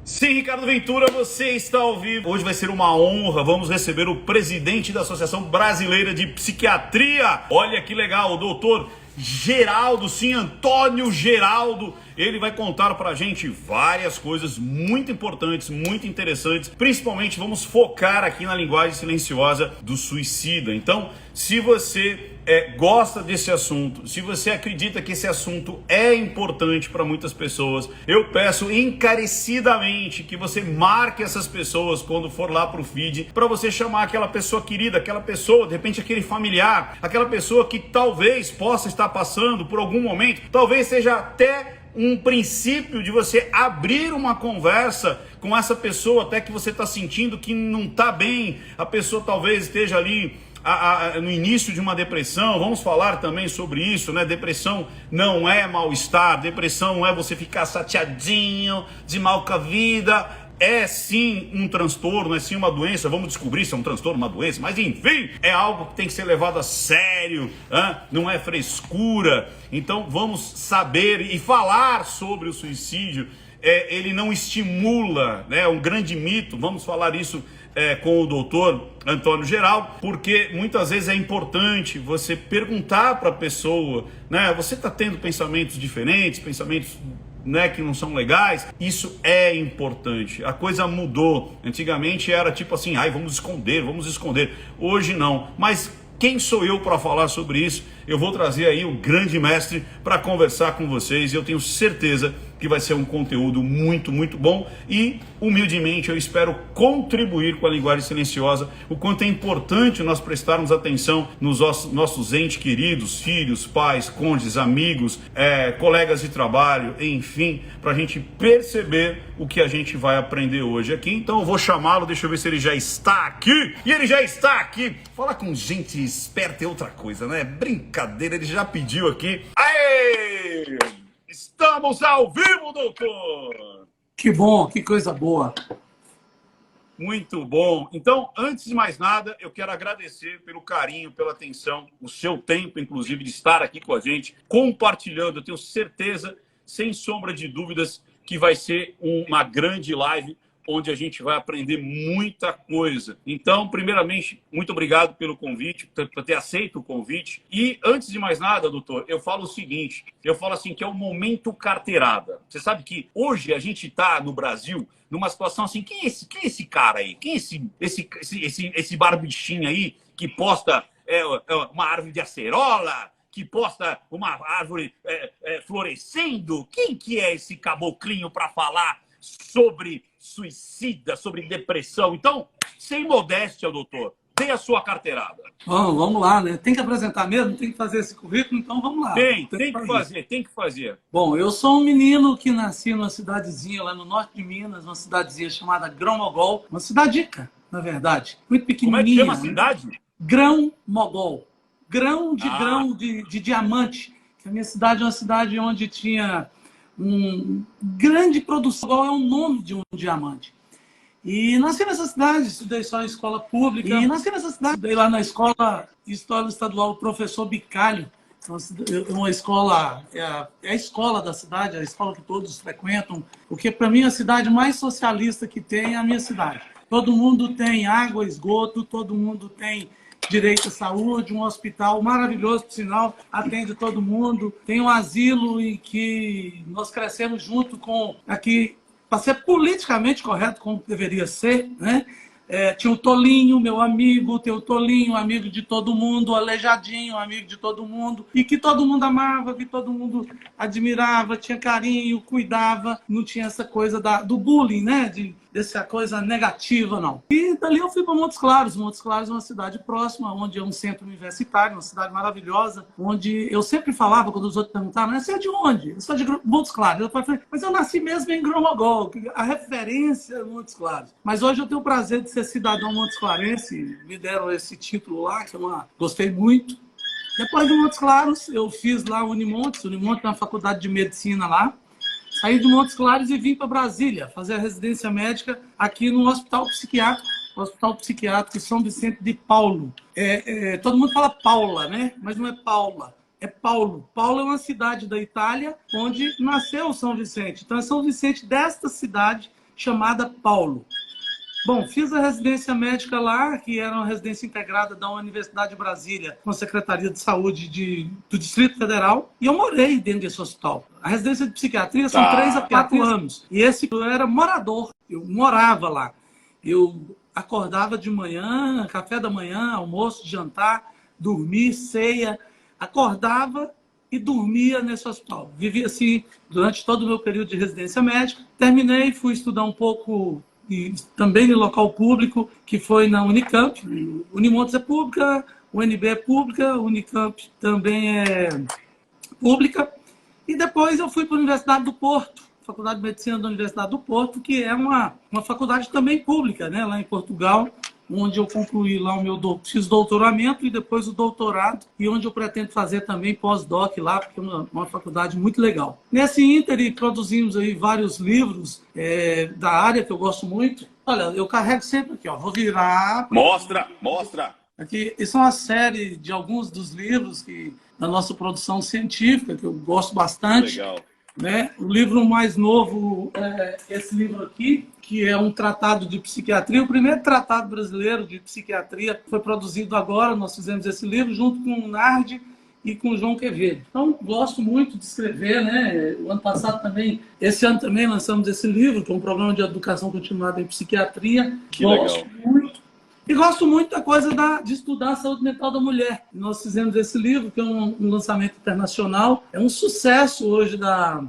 Sim, Ricardo Ventura, você está ao vivo. Hoje vai ser uma honra. Vamos receber o presidente da Associação Brasileira de Psiquiatria. Olha que legal, o doutor Geraldo, sim, Antônio Geraldo. Ele vai contar pra gente várias coisas muito importantes, muito interessantes. Principalmente vamos focar aqui na linguagem silenciosa do suicida. Então, se você gosta desse assunto, se você acredita que esse assunto é importante para muitas pessoas, eu peço encarecidamente que você marque essas pessoas quando for lá pro feed, para você chamar aquela pessoa querida, aquela pessoa, de repente aquele familiar, aquela pessoa que talvez possa estar passando por algum momento, talvez seja até um princípio de você abrir uma conversa com essa pessoa, até que você está sentindo que não está bem, a pessoa talvez esteja ali no início de uma depressão. Vamos falar também sobre isso, né? Depressão não é mal-estar, depressão não é você ficar chateadinho, de mal com a vida. É sim um transtorno, é sim uma doença. Vamos descobrir se é um transtorno, uma doença, mas enfim, é algo que tem que ser levado a sério, não é frescura. Então vamos saber e falar sobre o suicídio. Ele não estimula, né? É um grande mito. Vamos falar isso com o doutor Antônio Geraldo, porque muitas vezes é importante você perguntar para a pessoa, né? Você está tendo pensamentos diferentes, pensamentos, né, que não são legais? Isso é importante. A coisa mudou. Antigamente era tipo assim, vamos esconder, vamos esconder. Hoje não. Mas quem sou eu para falar sobre isso? Eu vou trazer aí o grande mestre para conversar com vocês. Eu tenho certeza que vai ser um conteúdo muito, muito bom. E, humildemente, eu espero contribuir com a linguagem silenciosa. O quanto é importante nós prestarmos atenção nos nossos entes queridos, filhos, pais, cônjuges, amigos, colegas de trabalho, enfim, para a gente perceber o que a gente vai aprender hoje aqui. Então eu vou chamá-lo, deixa eu ver se ele já está aqui. E ele já está aqui. Falar com gente esperta é outra coisa, né? Brincadeira, ele já pediu aqui. Aê! Estamos ao vivo, doutor! Que bom, que coisa boa. Muito bom. Então, antes de mais nada, eu quero agradecer pelo carinho, pela atenção, o seu tempo, inclusive, de estar aqui com a gente, compartilhando. Eu tenho certeza, sem sombra de dúvidas, que vai ser uma grande live onde a gente vai aprender muita coisa. Então, primeiramente, muito obrigado pelo convite, por ter aceito o convite. E, antes de mais nada, doutor, eu falo o seguinte, eu falo assim, que é o momento carteirada. Você sabe que hoje a gente está no Brasil numa situação assim, quem é esse cara aí? Quem é esse barbichinho aí que posta uma árvore de acerola, que posta uma árvore florescendo? Quem que é esse caboclinho para falar sobre suicida, sobre depressão? Então, sem modéstia, doutor, dê a sua carteirada. Vamos lá, né? Tem que apresentar mesmo, tem que fazer esse currículo, então vamos lá. Tem que fazer. Bom, eu sou um menino que nasci numa cidadezinha lá no norte de Minas, uma cidadezinha chamada Grão-Mogol, uma cidadica, na verdade, muito pequenininha. Como é que chama a cidade? Né? Grão-Mogol. Grão de diamante. A minha cidade é uma cidade onde tinha grande produção, igual é o nome de um diamante. E nasci nessa cidade, estudei só em escola pública. E nasci nessa cidade, estudei lá na escola História Estadual Professor Bicalho. Então, uma escola, é a escola da cidade, é a escola que todos frequentam, porque para mim a cidade mais socialista que tem é a minha cidade. Todo mundo tem água, esgoto, todo mundo tem direito à saúde, um hospital maravilhoso, por sinal, atende todo mundo. Tem um asilo em que nós crescemos junto com aqui, para ser politicamente correto, como deveria ser, né? Tinha o Tolinho, meu amigo, tem o Tolinho, amigo de todo mundo, o Aleijadinho, amigo de todo mundo, e que todo mundo amava, que todo mundo admirava, tinha carinho, cuidava, não tinha essa coisa do bullying, né? Dessa coisa negativa, não. E dali eu fui para Montes Claros. Montes Claros é uma cidade próxima, onde é um centro universitário, uma cidade maravilhosa, onde eu sempre falava, quando os outros perguntavam, mas você é de onde? Eu sou de Montes Claros. Eu falei, mas eu nasci mesmo em Grão-Mogol, a referência é Montes Claros. Mas hoje eu tenho o prazer de ser cidadão montesclarense, me deram esse título lá, que eu gostei muito. Depois de Montes Claros, eu fiz lá o Unimontes na faculdade de medicina lá. Saí de Montes Claros e vim para Brasília fazer a residência médica aqui no Hospital Psiquiátrico São Vicente de Paulo. Todo mundo fala Paula, né? Mas não é Paula, é Paulo. Paulo é uma cidade da Itália onde nasceu São Vicente. Então é São Vicente desta cidade chamada Paulo. Bom, fiz a residência médica lá, que era uma residência integrada da Universidade de Brasília, com a Secretaria de Saúde do Distrito Federal, e eu morei dentro desse hospital. A residência de psiquiatria são 3 a 4 anos, e esse eu era morador, eu morava lá. Eu acordava de manhã, café da manhã, almoço, jantar, dormir, ceia, acordava e dormia nesse hospital. Vivi assim durante todo o meu período de residência médica. Terminei, fui estudar um pouco e também no local público, que foi na Unicamp. Unimontes é pública, UNB é pública, Unicamp também é pública. E depois eu fui para a Universidade do Porto, Faculdade de Medicina da Universidade do Porto, que é uma faculdade também pública, né, lá em Portugal, onde eu concluí lá fiz doutoramento e depois o doutorado, e onde eu pretendo fazer também pós-doc lá, porque é uma faculdade muito legal. Nesse ínterim, produzimos aí vários livros da área que eu gosto muito. Olha, eu carrego sempre aqui, ó, vou virar... Mostra! Aqui, isso é uma série de alguns dos livros da nossa produção científica, que eu gosto bastante. Legal. Né? O livro mais novo é esse livro aqui, que é um tratado de psiquiatria, o primeiro tratado brasileiro de psiquiatria foi produzido agora, nós fizemos esse livro junto com o Nardi e com o João Quevedo. Então, gosto muito de escrever, né? O ano passado também, esse ano também lançamos esse livro, que é um programa de educação continuada em psiquiatria. Que gosto legal. muito. E gosto muito da coisa de estudar a saúde mental da mulher. Nós fizemos esse livro, que é um lançamento internacional. É um sucesso hoje da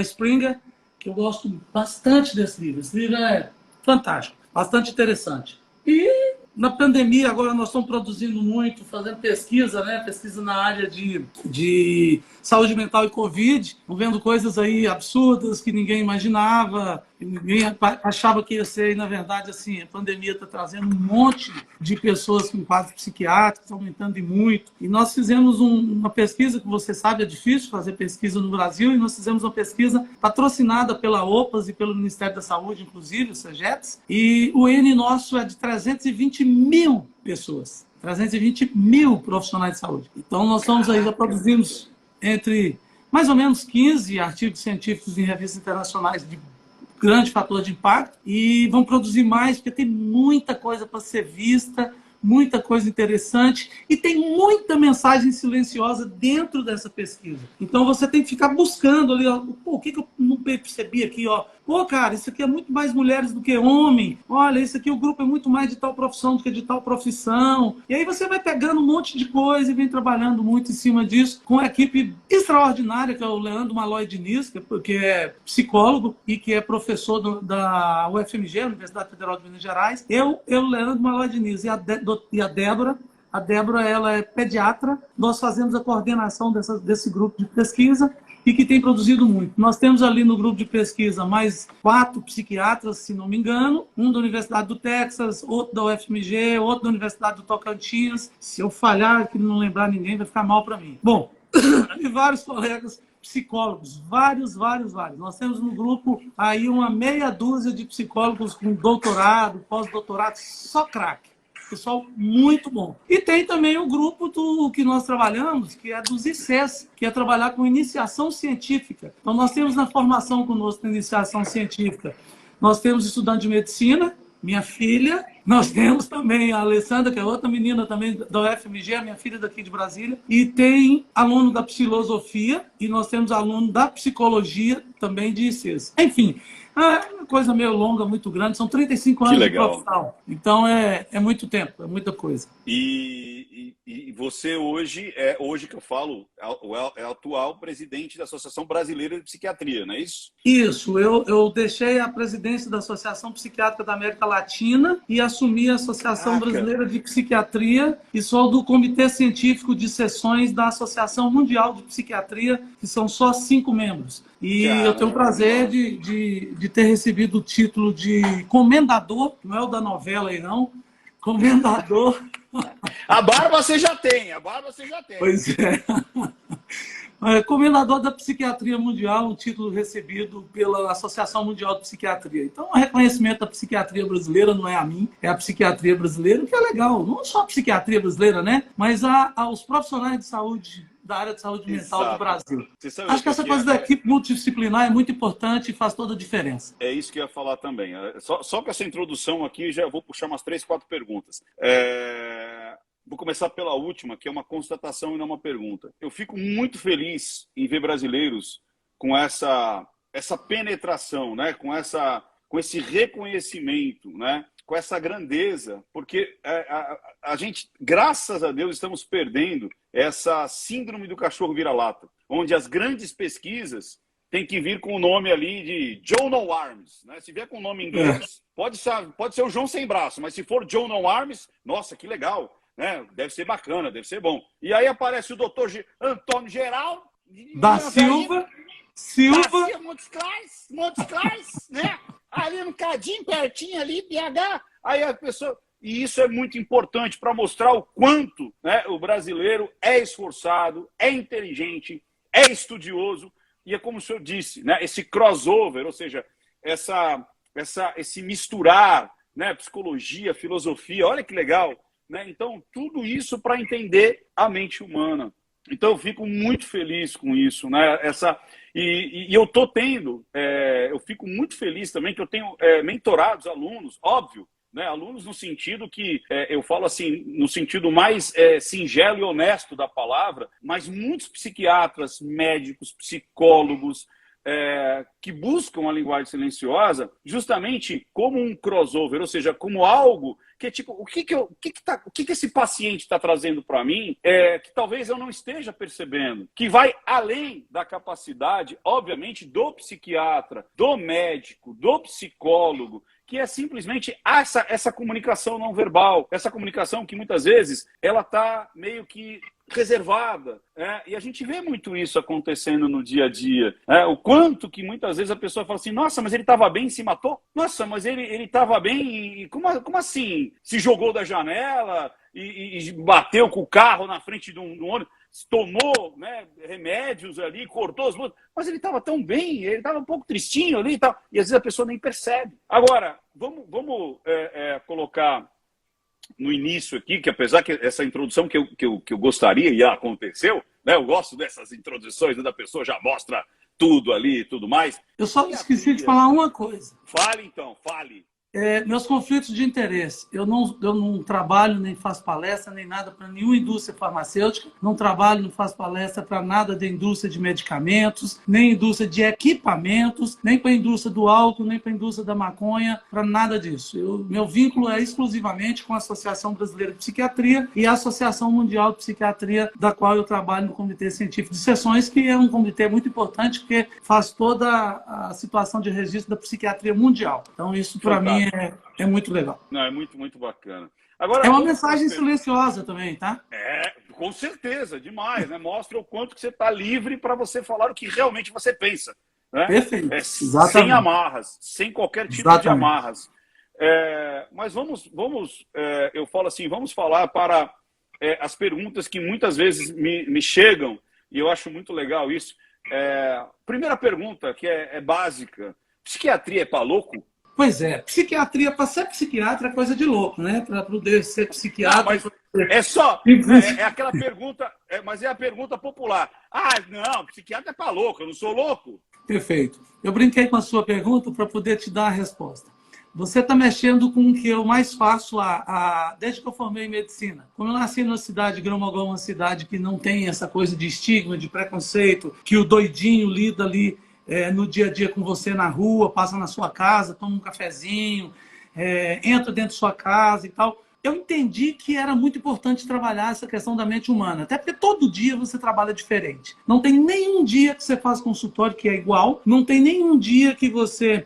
Springer, que eu gosto bastante desse livro. Esse livro é fantástico, bastante interessante. E na pandemia, agora nós estamos produzindo muito, fazendo pesquisa, né? Pesquisa na área de saúde mental e Covid. Estamos vendo coisas aí absurdas que ninguém imaginava, ninguém achava que ia ser. E, na verdade, assim, a pandemia está trazendo um monte de pessoas com quadros psiquiátricos, aumentando e muito. E nós fizemos uma pesquisa, que você sabe, é difícil fazer pesquisa no Brasil, e nós fizemos uma pesquisa patrocinada pela OPAS e pelo Ministério da Saúde, inclusive, o SEGETS, e o N nosso é de 320 mil pessoas, 320 mil profissionais de saúde. Então, nós estamos aí, já produzimos entre mais ou menos 15 artigos científicos em revistas internacionais de grande fator de impacto, e vão produzir mais, porque tem muita coisa para ser vista, muita coisa interessante, e tem muita mensagem silenciosa dentro dessa pesquisa. Então você tem que ficar buscando ali, ó, pô, o que eu não percebi aqui, ó? Pô, cara, isso aqui é muito mais mulheres do que homem. Olha, isso aqui o grupo é muito mais de tal profissão do que de tal profissão. E aí você vai pegando um monte de coisa e vem trabalhando muito em cima disso com uma equipe extraordinária, que é o Leandro Malloy Diniz, que é psicólogo e que é professor da UFMG, Universidade Federal de Minas Gerais. Eu Leandro Malloy Diniz e a Débora. A Débora, ela é pediatra. Nós fazemos a coordenação desse grupo de pesquisa e que tem produzido muito. Nós temos ali no grupo de pesquisa mais 4 psiquiatras, se não me engano, um da Universidade do Texas, outro da UFMG, outro da Universidade do Tocantins. Se eu falhar, que não lembrar ninguém, vai ficar mal para mim. Bom, e vários colegas psicólogos, vários. Nós temos no grupo aí uma meia dúzia de psicólogos com doutorado, pós-doutorado, só craque. Pessoal muito bom. E tem também o grupo que nós trabalhamos, que é dos ICs, que é trabalhar com iniciação científica. Então, nós temos na formação conosco, na iniciação científica, nós temos estudante de medicina, minha filha, nós temos também a Alessandra, que é outra menina também da UFMG, a minha filha daqui de Brasília, e tem aluno da filosofia, e nós temos aluno da psicologia também de ICs. Enfim, é uma coisa meio longa, muito grande, são 35 anos de profissão. Então é muito tempo, é muita coisa. E você hoje que eu falo, é o atual presidente da Associação Brasileira de Psiquiatria, não é isso? Isso, eu deixei a presidência da Associação Psiquiátrica da América Latina e assumi a Associação Brasileira de Psiquiatria e sou do Comitê Científico de Sessões da Associação Mundial de Psiquiatria, que são só 5 membros. E eu tenho o prazer de ter recebido o título de comendador, não é o da novela aí não, comendador. A barba você já tem, Pois é. Comendador da Psiquiatria Mundial, um título recebido pela Associação Mundial de Psiquiatria. Então, o reconhecimento da psiquiatria brasileira não é a mim, é a psiquiatria brasileira, o que é legal. Não só a psiquiatria brasileira, né? Mas aos profissionais de saúde da área de saúde mental do Brasil. Acho que essa coisa da equipe multidisciplinar é muito importante e faz toda a diferença. É isso que eu ia falar também. Só com essa introdução aqui, já vou puxar umas 3, 4 perguntas. Vou começar pela última, que é uma constatação e não uma pergunta. Eu fico muito feliz em ver brasileiros com essa penetração, né? com esse reconhecimento, né? Com essa grandeza, porque a gente, graças a Deus, estamos perdendo essa síndrome do cachorro vira-lata, onde as grandes pesquisas têm que vir com o nome ali de John No Arms, né? Se vier com o nome em inglês, pode ser o João sem braço, mas se for John No Arms, nossa, que legal, né? Deve ser bacana, deve ser bom. E aí aparece o doutor Antônio Geraldo da Silva, Montes Claros, né? Ali no cadinho, pertinho ali, BH. Aí a pessoa... E isso é muito importante para mostrar o quanto, né, o brasileiro é esforçado, é inteligente, é estudioso. E é como o senhor disse, né, esse crossover, ou seja, esse misturar, né, psicologia, filosofia, olha que legal. Né? Então, tudo isso para entender a mente humana. Então, eu fico muito feliz com isso, né? E eu estou tendo, eu fico muito feliz também que eu tenho mentorados alunos, óbvio, né? Alunos no sentido que, eu falo assim, no sentido mais singelo e honesto da palavra, mas muitos psiquiatras, médicos, psicólogos, que buscam a linguagem silenciosa justamente como um crossover, ou seja, como algo que é tipo, o que esse paciente está trazendo para mim que talvez eu não esteja percebendo, que vai além da capacidade, obviamente, do psiquiatra, do médico, do psicólogo, que é simplesmente essa comunicação não verbal, essa comunicação que muitas vezes ela está meio que reservada, e a gente vê muito isso acontecendo no dia a dia, o quanto que muitas vezes a pessoa fala assim, nossa, mas ele estava bem e se matou? Nossa, mas ele estava bem e como assim? Se jogou da janela e bateu com o carro na frente de um ônibus, tomou, né, remédios ali, cortou as luzes, mas ele estava tão bem, ele estava um pouco tristinho ali e tal, e às vezes a pessoa nem percebe. Agora, vamos colocar no início aqui, que apesar que essa introdução que eu gostaria e aconteceu, né, eu gosto dessas introduções, né, da pessoa já mostra tudo ali e tudo mais. Eu só esqueci de falar uma coisa. Fale então, fale. Meus conflitos de interesse. Eu não trabalho, nem faço palestra, nem nada para nenhuma indústria farmacêutica. Não trabalho, não faço palestra para nada da indústria de medicamentos, nem indústria de equipamentos, nem para a indústria do álcool, nem para a indústria da maconha, para nada disso. Meu vínculo é exclusivamente com a Associação Brasileira de Psiquiatria e a Associação Mundial de Psiquiatria, da qual eu trabalho no Comitê Científico de Sessões, que é um comitê muito importante, porque faz toda a situação de registro da psiquiatria mundial. Então, isso, para mim, é muito legal. Não, é muito, muito bacana. Agora, é uma mensagem silenciosa também, tá? Com certeza, demais, né? Mostra o quanto que você está livre para você falar o que realmente você pensa. Né? Perfeito. Sem amarras, sem qualquer tipo de amarras. Mas eu falo assim, vamos falar para as perguntas que muitas vezes me chegam, e eu acho muito legal isso. Primeira pergunta, que é básica. Psiquiatria é para louco? Pois é, psiquiatria, para ser psiquiatra é coisa de louco, né? Para poder ser psiquiatra... É aquela pergunta, mas é a pergunta popular. Não, psiquiatra é para louco, eu não sou louco. Perfeito. Eu brinquei com a sua pergunta para poder te dar a resposta. Você está mexendo com o que eu mais faço desde que eu formei em medicina. Como eu nasci numa cidade, Grão-Mogol, uma cidade que não tem essa coisa de estigma, de preconceito, que o doidinho lida ali no dia a dia com você na rua, passa na sua casa, toma um cafezinho, entra dentro de sua casa e tal. Eu entendi que era muito importante trabalhar essa questão da mente humana, até porque todo dia você trabalha diferente. Não tem nenhum dia que você faz consultório que é igual, não tem nenhum dia que você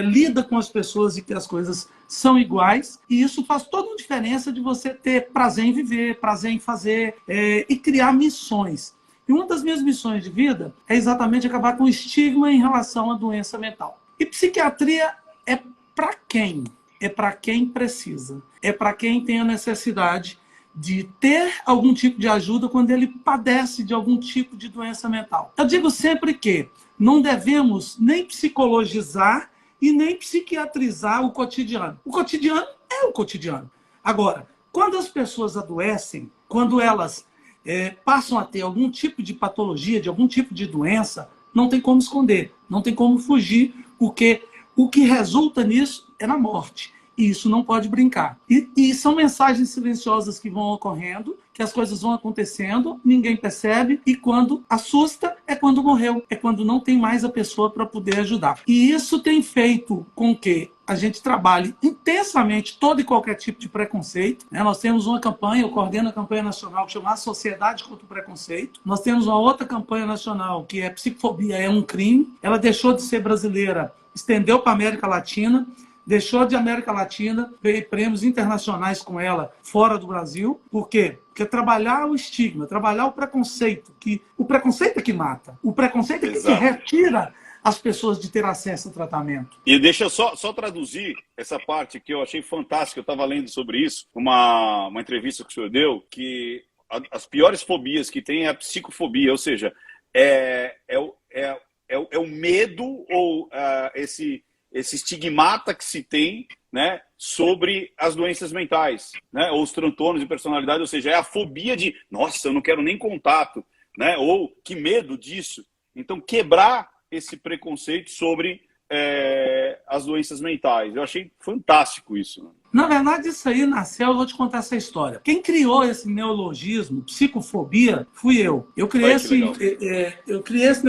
lida com as pessoas e que as coisas são iguais, e isso faz toda uma diferença de você ter prazer em viver, prazer em fazer e criar missões. E uma das minhas missões de vida é exatamente acabar com o estigma em relação à doença mental. E psiquiatria é para quem? É para quem precisa. É para quem tem a necessidade de ter algum tipo de ajuda quando ele padece de algum tipo de doença mental. Eu digo sempre que não devemos nem psicologizar e nem psiquiatrizar o cotidiano. O cotidiano é o cotidiano. Agora, quando as pessoas adoecem, quando elas passam a ter algum tipo de patologia, de algum tipo de doença, não tem como esconder, não tem como fugir, porque o que resulta nisso é na morte. E isso não pode brincar. E são mensagens silenciosas que vão ocorrendo, que as coisas vão acontecendo, ninguém percebe, e quando assusta é quando morreu, é quando não tem mais a pessoa para poder ajudar. E isso tem feito com que a gente trabalhe intensamente todo e qualquer tipo de preconceito. Nós temos uma campanha, eu coordeno a campanha nacional que chama Sociedade contra o Preconceito. Nós temos uma outra campanha nacional que é Psicofobia é um crime. Ela deixou de ser brasileira, estendeu para a América Latina, deixou de América Latina, veio prêmios internacionais com ela fora do Brasil. Por quê? Porque trabalhar o estigma, trabalhar o preconceito, que o preconceito é que mata. O preconceito é que se retira as pessoas de ter acesso ao tratamento. E deixa eu só traduzir essa parte que eu achei fantástica. Eu estava lendo sobre isso, uma entrevista que o senhor deu, que as piores fobias que tem é a psicofobia, ou seja, é o medo ou esse estigmata que se tem, né, sobre as doenças mentais, né, ou os transtornos de personalidade, ou seja, é a fobia de, nossa, eu não quero nem contato, né, ou que medo disso. Então, quebrar esse preconceito sobre as doenças mentais. Eu achei fantástico isso, né? Na verdade, isso aí nasceu, eu vou te contar essa história. Quem criou esse neologismo, psicofobia, fui eu. Eu criei esse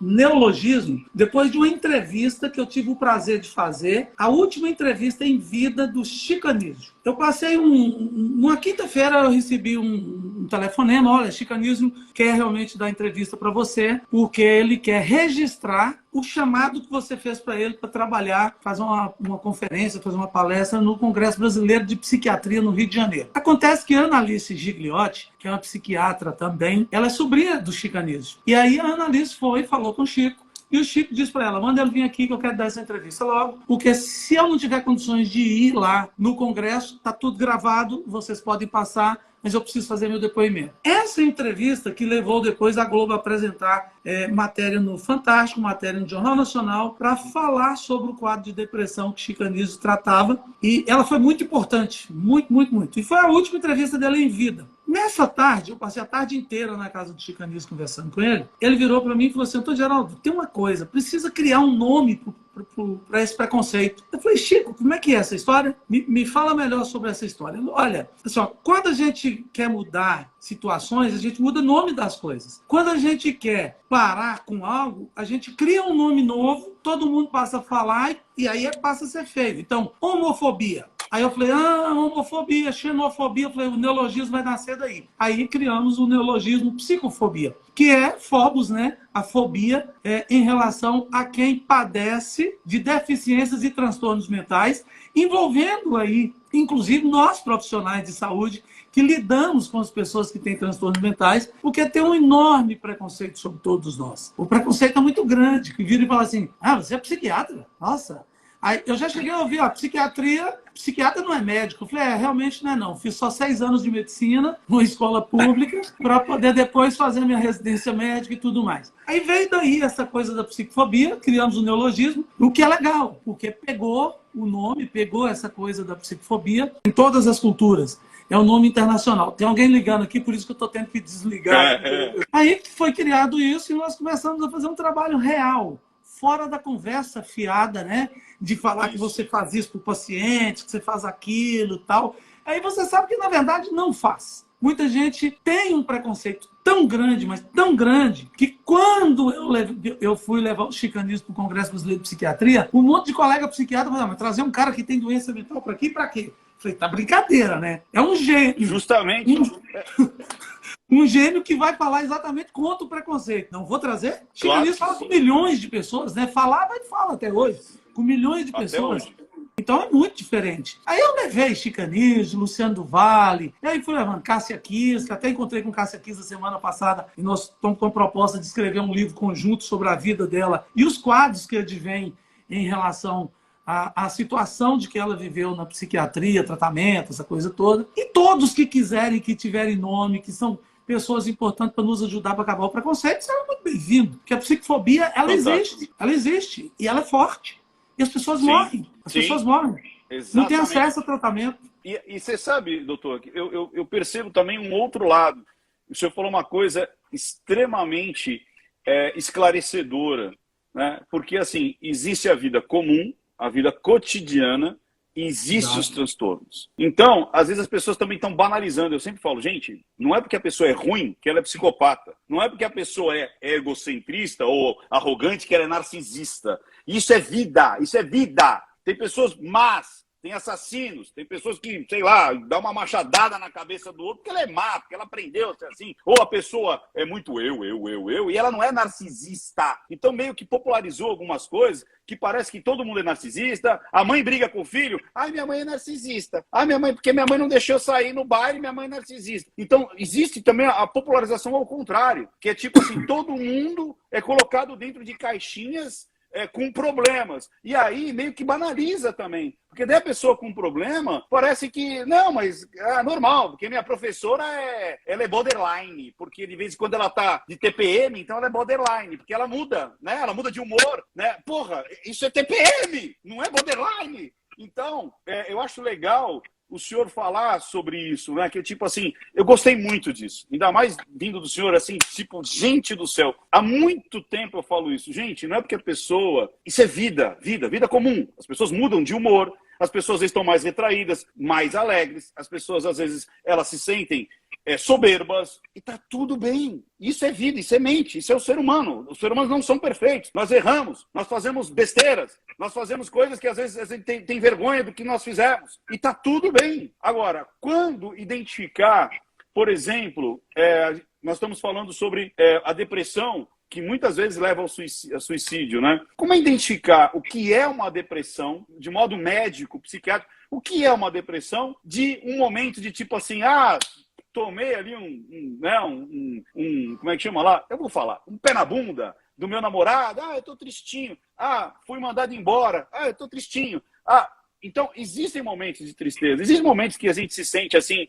neologismo depois de uma entrevista que eu tive o prazer de fazer, a última entrevista em vida do Chico Anísio. Eu passei uma quinta-feira, eu recebi um telefonema, olha, Chico Anísio quer realmente dar entrevista para você, porque ele quer registrar o chamado que você fez para ele para trabalhar, fazer uma conferência, fazer uma palestra no Congresso Brasileiro de Psiquiatria no Rio de Janeiro. Acontece que a Analice Gigliotti, que é uma psiquiatra também, ela é sobrinha do Chico Anísio. E aí a Analice foi e falou com o Chico. E o Chico disse para ela, manda ele vir aqui que eu quero dar essa entrevista logo, porque se eu não tiver condições de ir lá no Congresso, está tudo gravado, vocês podem passar, mas eu preciso fazer meu depoimento. Essa entrevista que levou depois a Globo a apresentar matéria no Fantástico, matéria no Jornal Nacional, para falar sobre o quadro de depressão que Chico Anísio tratava. E ela foi muito importante, muito, muito, muito. E foi a última entrevista dela em vida. Nessa tarde, eu passei a tarde inteira na casa do Chico Anísio conversando com ele. Ele virou para mim e falou assim, Antônio Geraldo, tem uma coisa, precisa criar um nome para esse preconceito. Eu falei, Chico, como é que é essa história? Me fala melhor sobre essa história. Olha, pessoal, quando a gente quer mudar situações, a gente muda o nome das coisas. Quando a gente quer parar com algo, a gente cria um nome novo, todo mundo passa a falar e aí passa a ser feio. Então, homofobia. Aí eu falei, homofobia, xenofobia. Eu falei, o neologismo vai nascer daí. Aí criamos o neologismo psicofobia, que é phobos, né? A fobia em relação a quem padece de deficiências e transtornos mentais, envolvendo aí, inclusive, nós profissionais de saúde, que lidamos com as pessoas que têm transtornos mentais, porque tem um enorme preconceito sobre todos nós. O preconceito é muito grande, que vira e fala assim, você é psiquiatra? Nossa. Aí eu já cheguei a ouvir, psiquiatra não é médico. Eu falei, realmente não é não. Fiz só 6 anos de medicina, numa escola pública, para poder depois fazer minha residência médica e tudo mais. Aí veio daí essa coisa da psicofobia, criamos o neologismo, o que é legal, porque pegou o nome, pegou essa coisa da psicofobia em todas as culturas. É um nome internacional. Tem alguém ligando aqui, por isso que eu estou tendo que desligar. Aí foi criado isso e nós começamos a fazer um trabalho real, fora da conversa fiada, né? De falar que você faz isso para o paciente, que você faz aquilo e tal. Aí você sabe que, na verdade, não faz. Muita gente tem um preconceito tão grande, mas tão grande, que quando eu fui levar o Chico Anísio para o Congresso Brasileiro de Psiquiatria, um monte de colega psiquiatra falou, mas trazer um cara que tem doença mental para aqui, para quê? Eu falei, tá brincadeira, né? É um gênio. Justamente. Um gênio que vai falar exatamente contra o preconceito. Não vou trazer? Chico Anísio fala com milhões de pessoas, né? Falar, vai falar até hoje. Com milhões de pessoas. Hoje. Então é muito diferente. Aí eu levei Chico Anísio, Luciano do Vale, e aí fui levando Cássia Kiss, que até encontrei com Cássia Kiss a semana passada, e nós estamos com a proposta de escrever um livro conjunto sobre a vida dela e os quadros que advêm em relação à situação de que ela viveu na psiquiatria, tratamento, essa coisa toda. E todos que quiserem, que tiverem nome, que são pessoas importantes para nos ajudar para acabar o preconceito, será muito bem-vindo. Porque a psicofobia, ela existe, e ela é forte. E as pessoas morrem. As pessoas morrem. Exatamente. Não tem acesso ao tratamento. E você sabe, doutor, eu percebo também um outro lado. o senhor falou uma coisa extremamente esclarecedora, né? Porque, assim, existe a vida comum, a vida cotidiana, e existem os transtornos. Então, às vezes as pessoas também estão banalizando. Eu sempre falo, gente, não é porque a pessoa é ruim que ela é psicopata. Não é porque a pessoa é egocentrista ou arrogante que ela é narcisista. Isso é vida, isso é vida. Tem pessoas más, tem assassinos, tem pessoas que, sei lá, dá uma machadada na cabeça do outro porque ela é má, porque ela aprendeu a ser assim. Ou a pessoa é muito eu, e ela não é narcisista. Então meio que popularizou algumas coisas que parece que todo mundo é narcisista. A mãe briga com o filho, ai, minha mãe é narcisista. Ai, minha mãe, porque minha mãe não deixou eu sair no baile, minha mãe é narcisista. Então existe também a popularização ao contrário, que é tipo assim, todo mundo é colocado dentro de caixinhas com problemas. E aí meio que banaliza também. Porque daí a pessoa com problema parece que, não, mas é normal, porque minha professora ela é borderline, porque de vez em quando ela tá de TPM, então ela é borderline, porque ela muda, né? Ela muda de humor, né? Porra, isso é TPM, não é borderline. Então, eu acho legal o senhor falar sobre isso, né? Que tipo assim, eu gostei muito disso. Ainda mais vindo do senhor, assim, tipo, gente do céu. Há muito tempo eu falo isso. Gente, não é porque a pessoa... Isso é vida comum. As pessoas mudam de humor, as pessoas estão mais retraídas, mais alegres, as pessoas, às vezes, elas se sentem soberbas, e tá tudo bem. Isso é vida, isso é mente, isso é o ser humano. Os seres humanos não são perfeitos. Nós erramos, nós fazemos besteiras, nós fazemos coisas que às vezes a gente tem vergonha do que nós fizemos. E tá tudo bem. Agora, quando identificar, por exemplo, nós estamos falando sobre a depressão, que muitas vezes leva ao suicídio, né? Como identificar o que é uma depressão, de modo médico, psiquiátrico, o que é uma depressão de um momento de tipo assim, tomei ali como é que chama lá? Eu vou falar, um pé na bunda do meu namorado, eu tô tristinho, fui mandado embora, eu tô tristinho. Então, existem momentos de tristeza, existem momentos que a gente se sente assim,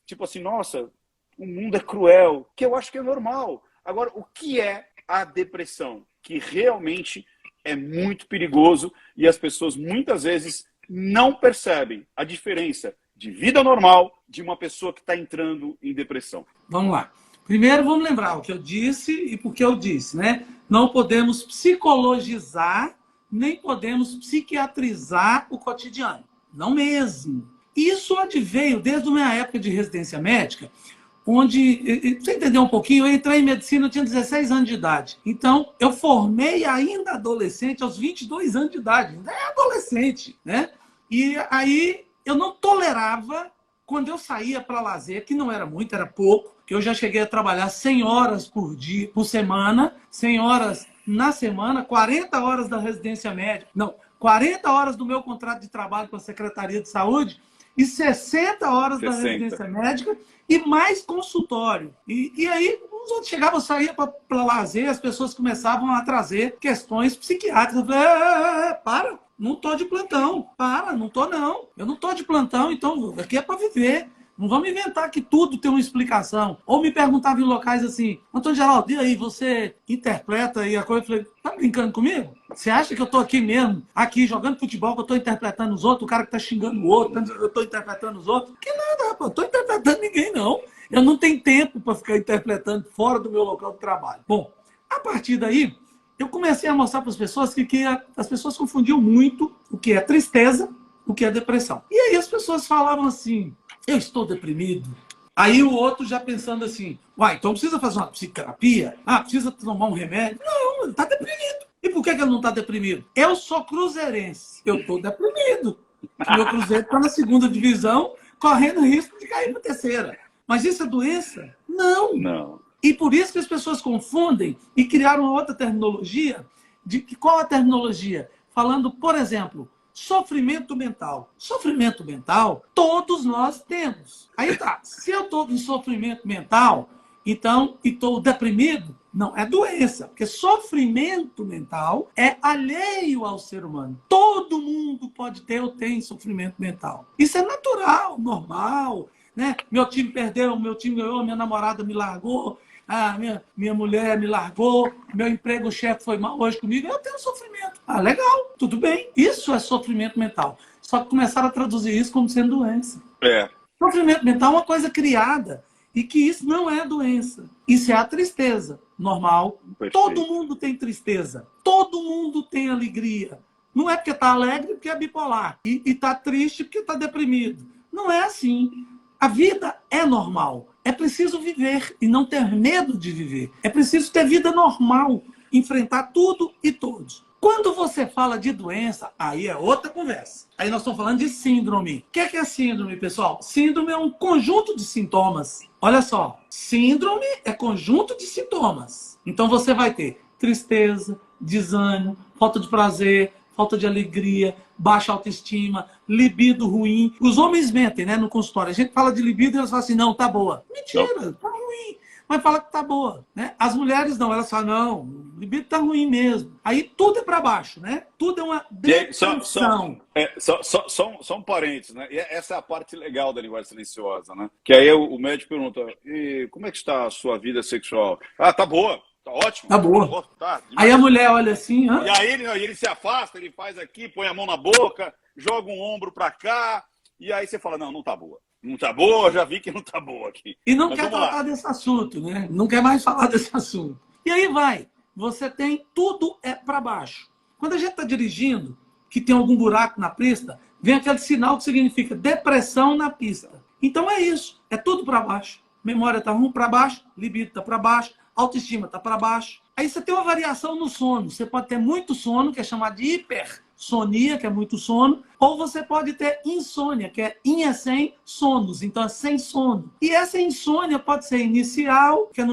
tipo assim, nossa, o mundo é cruel, que eu acho que é normal. Agora, o que é a depressão? Que realmente é muito perigoso e as pessoas muitas vezes não percebem a diferença de vida normal de uma pessoa que está entrando em depressão. Vamos lá. Primeiro, vamos lembrar o que eu disse e por que eu disse, né? Não podemos psicologizar, nem podemos psiquiatrizar o cotidiano. Não mesmo. Isso adveio desde a minha época de residência médica, onde, você entendeu um pouquinho, eu entrei em medicina, eu tinha 16 anos de idade. Então, eu formei ainda adolescente aos 22 anos de idade. Ainda é adolescente, né? E aí, eu não tolerava, quando eu saía para lazer, que não era muito, era pouco, que eu já cheguei a trabalhar 100 horas por semana, 100 horas na semana, 40 horas da residência médica, 40 horas do meu contrato de trabalho com a Secretaria de Saúde e 60 horas da residência médica e mais consultório. E aí, os outros chegavam, saía para lazer, as pessoas começavam a trazer questões psiquiátricas. Eu falei, para, não estou de plantão, não estou não. Eu não estou de plantão, então aqui é para viver. Não vamos inventar que tudo tem uma explicação. Ou me perguntavam em locais assim, Antônio Geraldo, e aí, você interpreta aí a coisa? Eu falei, tá brincando comigo? Você acha que eu estou aqui mesmo, aqui jogando futebol, que eu estou interpretando os outros, o cara que está xingando o outro, eu estou interpretando os outros? Que nada, rapaz, eu estou interpretando ninguém, não. Eu não tenho tempo para ficar interpretando fora do meu local de trabalho. Bom, a partir daí, eu comecei a mostrar para as pessoas que as pessoas confundiam muito o que é tristeza, o que é depressão. E aí as pessoas falavam assim, eu estou deprimido. Aí o outro já pensando assim, então precisa fazer uma psicoterapia? Precisa tomar um remédio? Não, ele está deprimido. E por que ele não está deprimido? Eu sou cruzeirense. Eu estou deprimido. O meu Cruzeiro está na 2ª divisão, correndo risco de cair para a 3ª. Mas isso é doença? Não. E por isso que as pessoas confundem e criaram outra terminologia. Qual a terminologia? Falando, por exemplo, sofrimento mental. Sofrimento mental, todos nós temos. Aí tá, se eu estou em sofrimento mental, então, e estou deprimido, não, é doença. Porque sofrimento mental é alheio ao ser humano. Todo mundo pode ter ou tem sofrimento mental. Isso é natural, normal, né? Meu time perdeu, meu time ganhou, minha namorada me largou, minha mulher me largou, meu emprego, o chefe foi mal hoje comigo, eu tenho sofrimento. Legal, tudo bem. Isso é sofrimento mental. Só que começaram a traduzir isso como sendo doença. Sofrimento mental é uma coisa criada e que isso não é doença. Isso é a tristeza normal. Perfeito. Todo mundo tem tristeza. Todo mundo tem alegria. Não é porque está alegre porque é bipolar. E está triste porque está deprimido. Não é assim. A vida é normal. É preciso viver e não ter medo de viver. É preciso ter vida normal. Enfrentar tudo e todos. Quando você fala de doença, aí é outra conversa. Aí nós estamos falando de síndrome. O que é síndrome, pessoal? Síndrome é um conjunto de sintomas. Olha só, síndrome é conjunto de sintomas. Então você vai ter tristeza, desânimo, falta de prazer, falta de alegria, baixa autoestima, libido ruim. Os homens mentem, né, no consultório. A gente fala de libido e eles falam assim, não, tá boa. Mentira, tá ruim. Mas fala que tá boa, né? As mulheres não, elas falam, não, o libido tá ruim mesmo. Aí tudo é para baixo, né? Tudo é uma depressão. Só um parênteses, né? E essa é a parte legal da linguagem silenciosa, né? Que aí o médico pergunta, e como é que está a sua vida sexual? Ah, tá boa, tá ótimo. Tá boa. Tá, aí a mulher olha assim, e aí ele se afasta, ele faz aqui, põe a mão na boca, joga um ombro para cá, e aí você fala, não tá boa. Não tá boa, já vi que não tá boa aqui. E não quer tratar desse assunto, né? Não quer mais falar desse assunto. E aí vai, você tem tudo é para baixo. Quando a gente está dirigindo, que tem algum buraco na pista, vem aquele sinal que significa depressão na pista. Então é isso, é tudo para baixo. Memória tá ruim para baixo, libido tá para baixo, autoestima tá para baixo. Aí você tem uma variação no sono. Você pode ter muito sono, que é chamado de hipersonia, que é muito sono, ou você pode ter insônia, que é in é sem sonos, então é sem sono. E essa insônia pode ser inicial, que é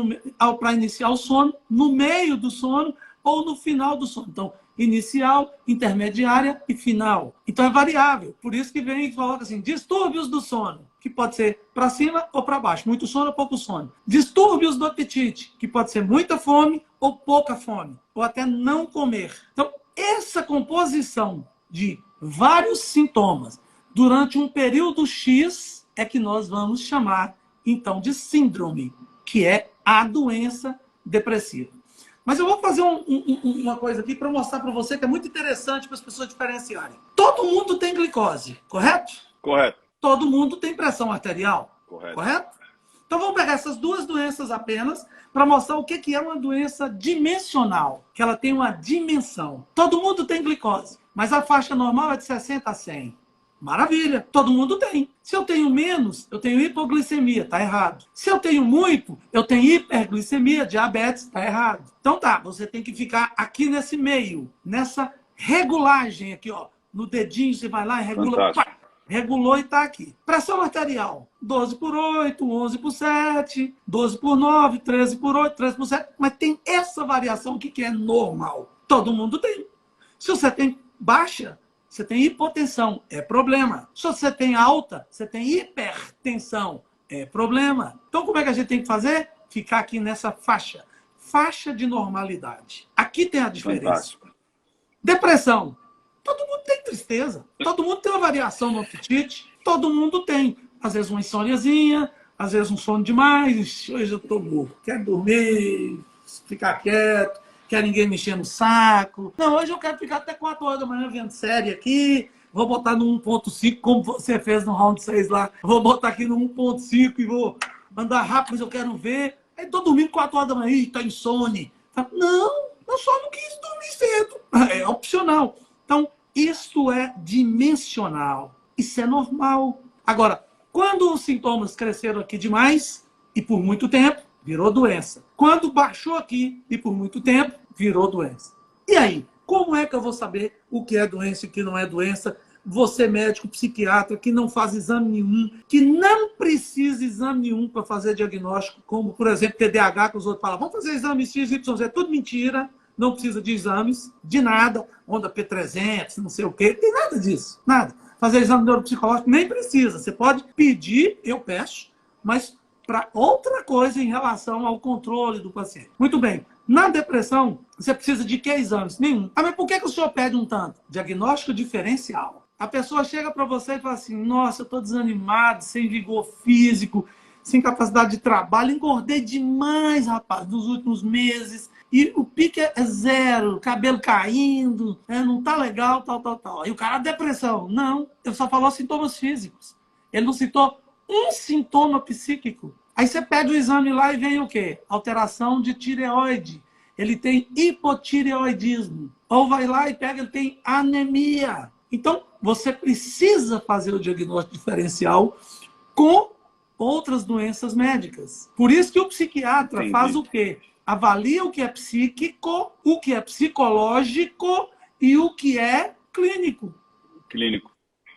para iniciar o sono, no meio do sono ou no final do sono. Então, inicial, intermediária e final. Então é variável. Por isso que vem e coloca assim, distúrbios do sono, que pode ser para cima ou para baixo, muito sono ou pouco sono. Distúrbios do apetite, que pode ser muita fome ou pouca fome, ou até não comer. Então, essa composição de vários sintomas durante um período X é que nós vamos chamar, então, de síndrome, que é a doença depressiva. Mas eu vou fazer uma coisa aqui para mostrar para você que é muito interessante para as pessoas diferenciarem. Todo mundo tem glicose, correto? Correto. Todo mundo tem pressão arterial, correto? Então vamos pegar essas duas doenças apenas para mostrar o que é uma doença dimensional, que ela tem uma dimensão. Todo mundo tem glicose, mas a faixa normal é de 60 a 100. Maravilha, todo mundo tem. Se eu tenho menos, eu tenho hipoglicemia, tá errado. Se eu tenho muito, eu tenho hiperglicemia, diabetes, tá errado. Então tá, você tem que ficar aqui nesse meio, nessa regulagem aqui, ó. No dedinho você vai lá e regula. Pá, regulou e está aqui. Pressão arterial, 12 por 8, 11 por 7, 12 por 9, 13 por 8, 13 por 7. Mas tem essa variação aqui que é normal. Todo mundo tem. Se você tem baixa, você tem hipotensão, é problema. Se você tem alta, você tem hipertensão, é problema. Então como é que a gente tem que fazer? Ficar aqui nessa faixa. Faixa de normalidade. Aqui tem a diferença. Fantástico. Depressão. Todo mundo tem tristeza. Todo mundo tem uma variação no apetite. Todo mundo tem. Às vezes uma insôniazinha, às vezes um sono demais. Hoje eu estou morto. Quero dormir, ficar quieto. Quero ninguém mexer no saco. Não, hoje eu quero ficar até 4 horas da manhã vendo série aqui. Vou botar no 1.5, como você fez no round 6 lá. Vou botar aqui no 1.5 e vou andar rápido, mas eu quero ver. Aí tô dormindo 4 horas da manhã e tá insone. Não, eu só não quis dormir cedo. É opcional. Então, isso é dimensional. Isso é normal. Agora, quando os sintomas cresceram aqui demais e por muito tempo, virou doença. Quando baixou aqui e por muito tempo, virou doença. E aí, como é que eu vou saber o que é doença e o que não é doença? Você, médico, psiquiatra, que não faz exame nenhum, que não precisa exame nenhum para fazer diagnóstico, como, por exemplo, TDAH, que os outros falam, vamos fazer exame X, Y, Z, tudo mentira. Não precisa de exames, de nada, onda P300, não sei o quê, tem nada disso, nada. Fazer exame neuropsicológico nem precisa, você pode pedir, eu peço, mas para outra coisa em relação ao controle do paciente. Muito bem, na depressão, você precisa de que exames? Nenhum. Ah, mas por que o senhor pede um tanto? Diagnóstico diferencial. A pessoa chega para você e fala assim, nossa, eu estou desanimado, sem vigor físico, sem capacidade de trabalho, engordei demais, rapaz, nos últimos meses. E o pique é zero, cabelo caindo, não tá legal, tal. E o cara, depressão. Não, ele só falou sintomas físicos. Ele não citou um sintoma psíquico. Aí você pede o exame lá e vem o quê? Alteração de tireoide. Ele tem hipotireoidismo. Ou vai lá e pega, ele tem anemia. Então, você precisa fazer o diagnóstico diferencial com outras doenças médicas. Por isso que o psiquiatra faz o quê? Avalia o que é psíquico, o que é psicológico e o que é clínico.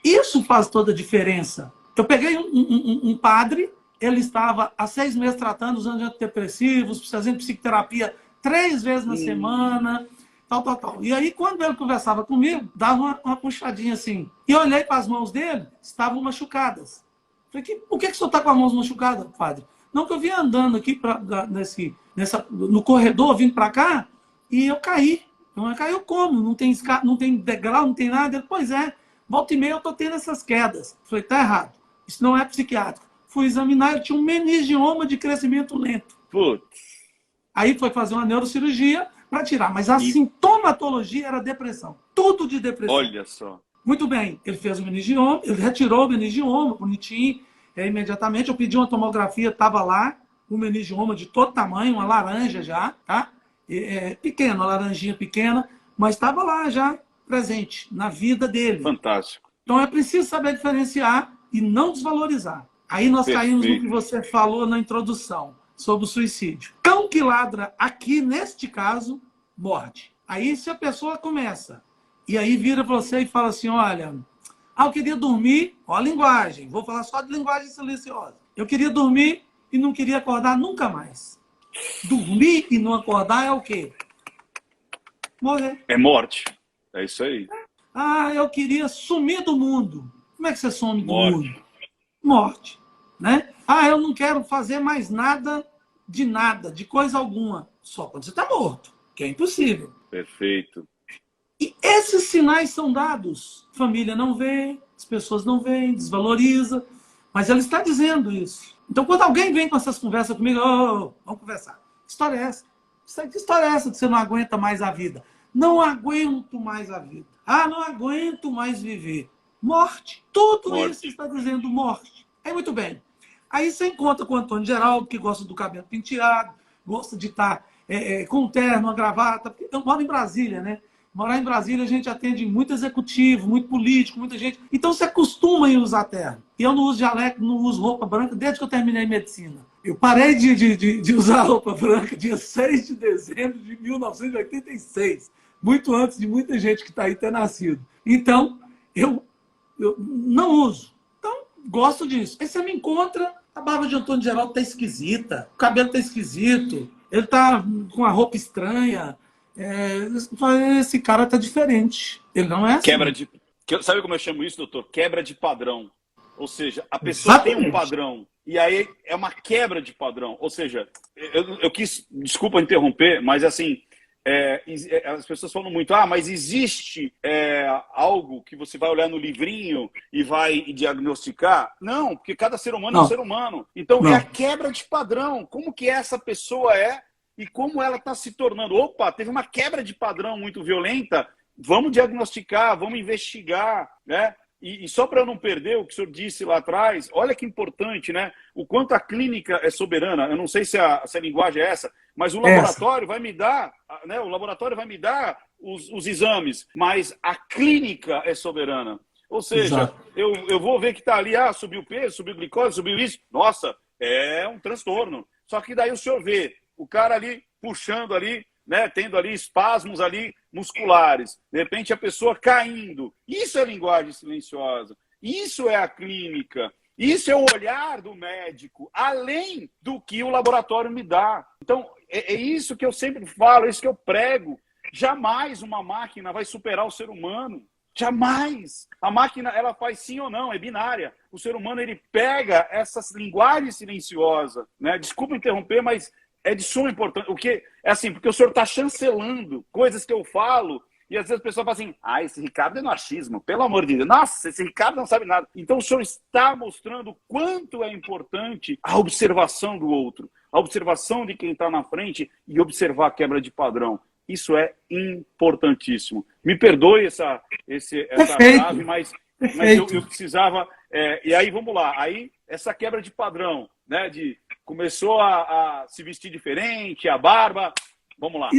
Isso faz toda a diferença. Eu peguei um padre, ele estava há 6 meses tratando os antidepressivos, fazendo psicoterapia 3 vezes na semana, tal. E aí, quando ele conversava comigo, dava uma puxadinha assim. E eu olhei para as mãos dele, estavam machucadas. Falei, por que o senhor está com as mãos machucadas, padre? Não, que eu vinha andando aqui no corredor, vindo para cá, e eu caí. Eu caí como? Não tem degrau, não tem nada. Ele, pois é, volta e meia eu estou tendo essas quedas. Falei, tá errado. Isso não é psiquiátrico. Fui examinar, ele tinha um meningioma de crescimento lento. Putz. Aí foi fazer uma neurocirurgia para tirar. Mas a sintomatologia era depressão. Tudo de depressão. Olha só. Muito bem. Ele fez o meningioma, ele retirou o meningioma, bonitinho. Imediatamente eu pedi uma tomografia, estava lá, um meningioma de todo tamanho, uma laranja já, tá? Pequena, uma laranjinha pequena, mas estava lá já presente na vida dele. Fantástico. Então é preciso saber diferenciar e não desvalorizar. Aí nós caímos no que você falou na introdução, sobre o suicídio. Cão que ladra aqui, neste caso, morde. Aí se a pessoa começa, e aí vira para você e fala assim, olha, eu queria dormir, ó a linguagem, vou falar só de linguagem silenciosa. Eu queria dormir e não queria acordar nunca mais. Dormir e não acordar é o quê? Morrer. É morte. É isso aí. Eu queria sumir do mundo. Como é que você some do mundo? Morte. Né? Eu não quero fazer mais nada, de coisa alguma. Só quando você está morto, que é impossível. Perfeito. E esses sinais são dados. A família não vê, as pessoas não veem, desvaloriza. Mas ela está dizendo isso. Então, quando alguém vem com essas conversas comigo, vamos conversar. Que história é essa? Que história é essa de você não aguenta mais a vida? Não aguento mais a vida. Não aguento mais viver. Morte. Tudo isso está dizendo morte. Aí, muito bem. Aí você encontra com o Antônio Geraldo, que gosta do cabelo penteado, gosta de estar com um terno, uma gravata. Eu moro em Brasília, né? Morar em Brasília, a gente atende muito executivo, muito político, muita gente. Então, você acostuma em usar terno. E eu não uso jaleco, não uso roupa branca desde que eu terminei medicina. Eu parei de usar roupa branca dia 6 de dezembro de 1986. Muito antes de muita gente que está aí ter nascido. Então, eu não uso. Então, gosto disso. Aí você me encontra, a barba de Antônio Geraldo está esquisita, o cabelo está esquisito, ele está com a roupa estranha. Esse cara está diferente. Ele não é assim. Sabe como eu chamo isso, doutor? Quebra de padrão. Ou seja, a pessoa tem um padrão. E aí é uma quebra de padrão. Ou seja, eu quis, desculpa interromper, mas assim, as pessoas falam muito, mas existe algo que você vai olhar no livrinho e vai diagnosticar? Não, porque cada ser humano é um ser humano. Então, é a quebra de padrão. Como que essa pessoa é e como ela está se tornando. Opa, teve uma quebra de padrão muito violenta, vamos diagnosticar, vamos investigar, né? E só para eu não perder o que o senhor disse lá atrás, olha que importante, né? O quanto a clínica é soberana. Eu não sei se a linguagem é essa, mas o laboratório vai me dar, né? O laboratório vai me dar os exames, mas a clínica é soberana. Ou seja, eu vou ver que está ali, subiu o peso, subiu a glicose, subiu isso. Nossa, é um transtorno. Só que daí o senhor vê o cara ali puxando ali, né, tendo ali espasmos ali musculares, de repente a pessoa caindo. Isso é linguagem silenciosa. Isso é a clínica. Isso é o olhar do médico, além do que o laboratório me dá. Então, é isso que eu sempre falo, é isso que eu prego. Jamais uma máquina vai superar o ser humano. Jamais. A máquina, ela faz sim ou não, é binária. O ser humano, ele pega essas linguagens silenciosas, né? Desculpa interromper, mas é de suma importância. Porque o senhor está chancelando coisas que eu falo e às vezes a pessoa fala assim, esse Ricardo é no achismo, pelo amor de Deus. Nossa, esse Ricardo não sabe nada. Então o senhor está mostrando o quanto é importante a observação do outro, a observação de quem está na frente e observar a quebra de padrão. Isso é importantíssimo. Me perdoe essa frase, mas eu precisava... e aí, vamos lá. Aí, essa quebra de padrão. né? Começou a se vestir diferente, a barba. Vamos lá.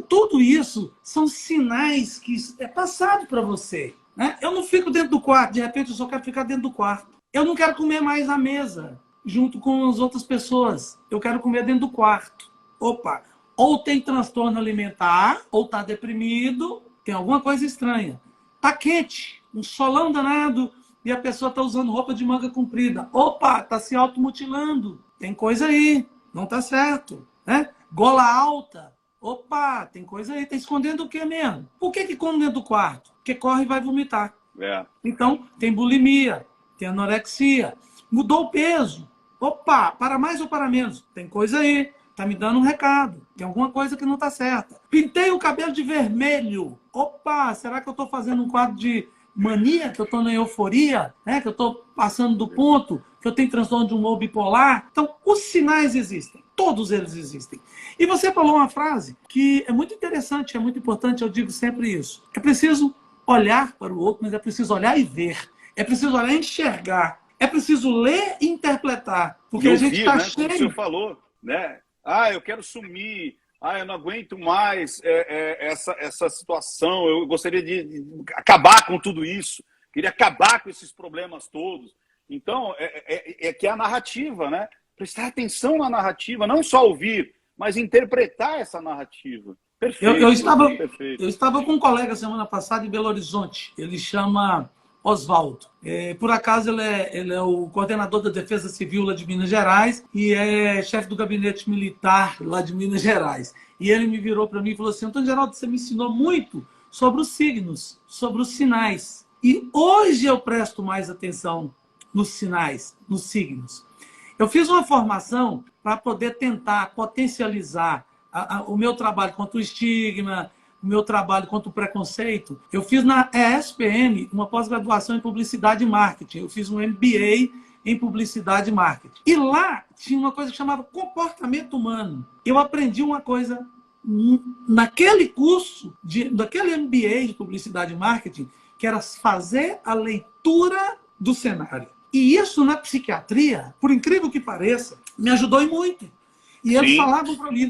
Tudo isso são sinais que é passado para você. Né? Eu não fico dentro do quarto, de repente eu só quero ficar dentro do quarto. Eu não quero comer mais à mesa, junto com as outras pessoas. Eu quero comer dentro do quarto. Opa! Ou tem transtorno alimentar, ou está deprimido, tem alguma coisa estranha. Está quente, um solão danado, e a pessoa está usando roupa de manga comprida. Opa, está se automutilando. Tem coisa aí, não está certo. Né? Gola alta. Opa, tem coisa aí. Está escondendo o quê mesmo? Por que come dentro do quarto? Porque corre e vai vomitar. Então, tem bulimia, tem anorexia. Mudou o peso. Opa, para mais ou para menos? Tem coisa aí. Está me dando um recado. Tem alguma coisa que não está certa. Pintei o cabelo de vermelho. Opa, será que eu estou fazendo um quadro de mania? Que eu estou na euforia? Né? Que eu estou passando do ponto? Que eu tenho transtorno de humor bipolar? Então, os sinais existem. Todos eles existem. E você falou uma frase que é muito interessante, é muito importante, eu digo sempre isso. É preciso olhar para o outro, mas é preciso olhar e ver. É preciso olhar e enxergar. É preciso ler e interpretar. Porque a gente está cheio... Como o senhor falou, né? Eu quero sumir. Eu não aguento mais essa situação. Eu gostaria de acabar com tudo isso. Queria acabar com esses problemas todos. Então, que é a narrativa, né? Prestar atenção na narrativa, não só ouvir, mas interpretar essa narrativa. Perfeito. Eu estava com um colega semana passada em Belo Horizonte. Ele chama Oswaldo. Por acaso, ele é o coordenador da Defesa Civil lá de Minas Gerais e é chefe do gabinete militar lá de Minas Gerais. E ele me virou para mim e falou assim: Antônio Geraldo, você me ensinou muito sobre os signos, sobre os sinais. E hoje eu presto mais atenção nos sinais, nos signos. Eu fiz uma formação para poder tentar potencializar o meu trabalho contra o estigma, o meu trabalho contra o preconceito. Eu fiz na ESPM uma pós-graduação em publicidade e marketing. Eu fiz um MBA em publicidade e marketing. E lá tinha uma coisa que chamava comportamento humano. Eu aprendi uma coisa naquele curso, daquele MBA de publicidade e marketing, que era fazer a leitura do cenário. E isso na psiquiatria, por incrível que pareça, me ajudou e muito. E eles falavam para mim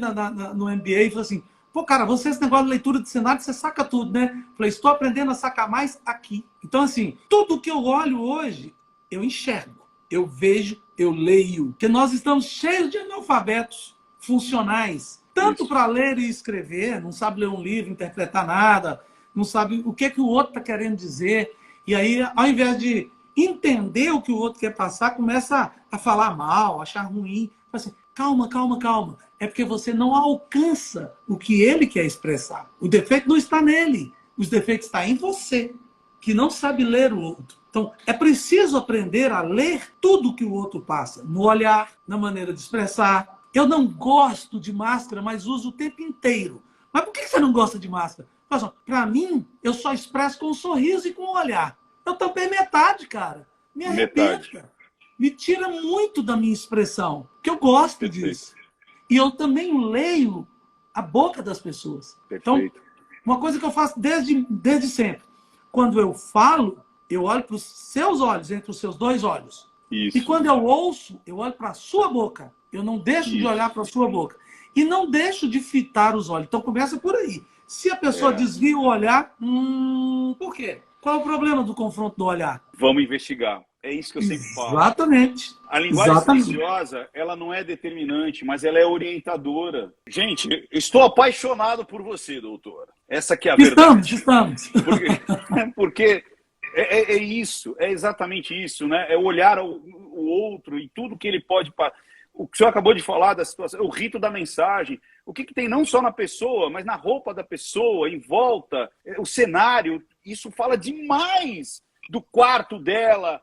no MBA, e falaram assim: pô, cara, você, esse negócio de leitura de cenário, você saca tudo, né? Falei, estou aprendendo a sacar mais aqui. Então, assim, tudo que eu olho hoje, eu enxergo, eu vejo, eu leio. Porque nós estamos cheios de analfabetos funcionais, tanto para ler e escrever, não sabe ler um livro, interpretar nada, não sabe o que o outro está querendo dizer. E aí, ao invés de entender o que o outro quer passar, começa a falar mal, achar ruim. Assim, calma, calma, calma. É porque você não alcança o que ele quer expressar. O defeito não está nele. Os defeitos estão em você, que não sabe ler o outro. Então, é preciso aprender a ler tudo que o outro passa. No olhar, na maneira de expressar. Eu não gosto de máscara, mas uso o tempo inteiro. Mas por que você não gosta de máscara? Para mim, eu só expresso com um sorriso e com o olhar. Eu tampei metade, cara. Me arrebenta. Me tira muito da minha expressão, porque eu gosto disso. E eu também leio a boca das pessoas. Então, uma coisa que eu faço desde sempre. Quando eu falo, eu olho para os seus olhos, entre os seus dois olhos. Isso. E quando eu ouço, eu olho para a sua boca. Eu não deixo de olhar para a sua boca. E não deixo de fitar os olhos. Então, começa por aí. Se a pessoa desvia o olhar, por quê? Qual é o problema do confronto do olhar? Vamos investigar. É isso que eu sempre falo. Exatamente. A linguagem silenciosa, ela não é determinante, mas ela é orientadora. Gente, eu estou apaixonado por você, doutora. Essa que é a verdade. Estamos. Porque é isso, é exatamente isso, né? É olhar o outro e tudo que ele pode... O que o senhor acabou de falar da situação, o rito da mensagem, o que tem não só na pessoa, mas na roupa da pessoa, em volta, o cenário, isso fala demais do quarto dela,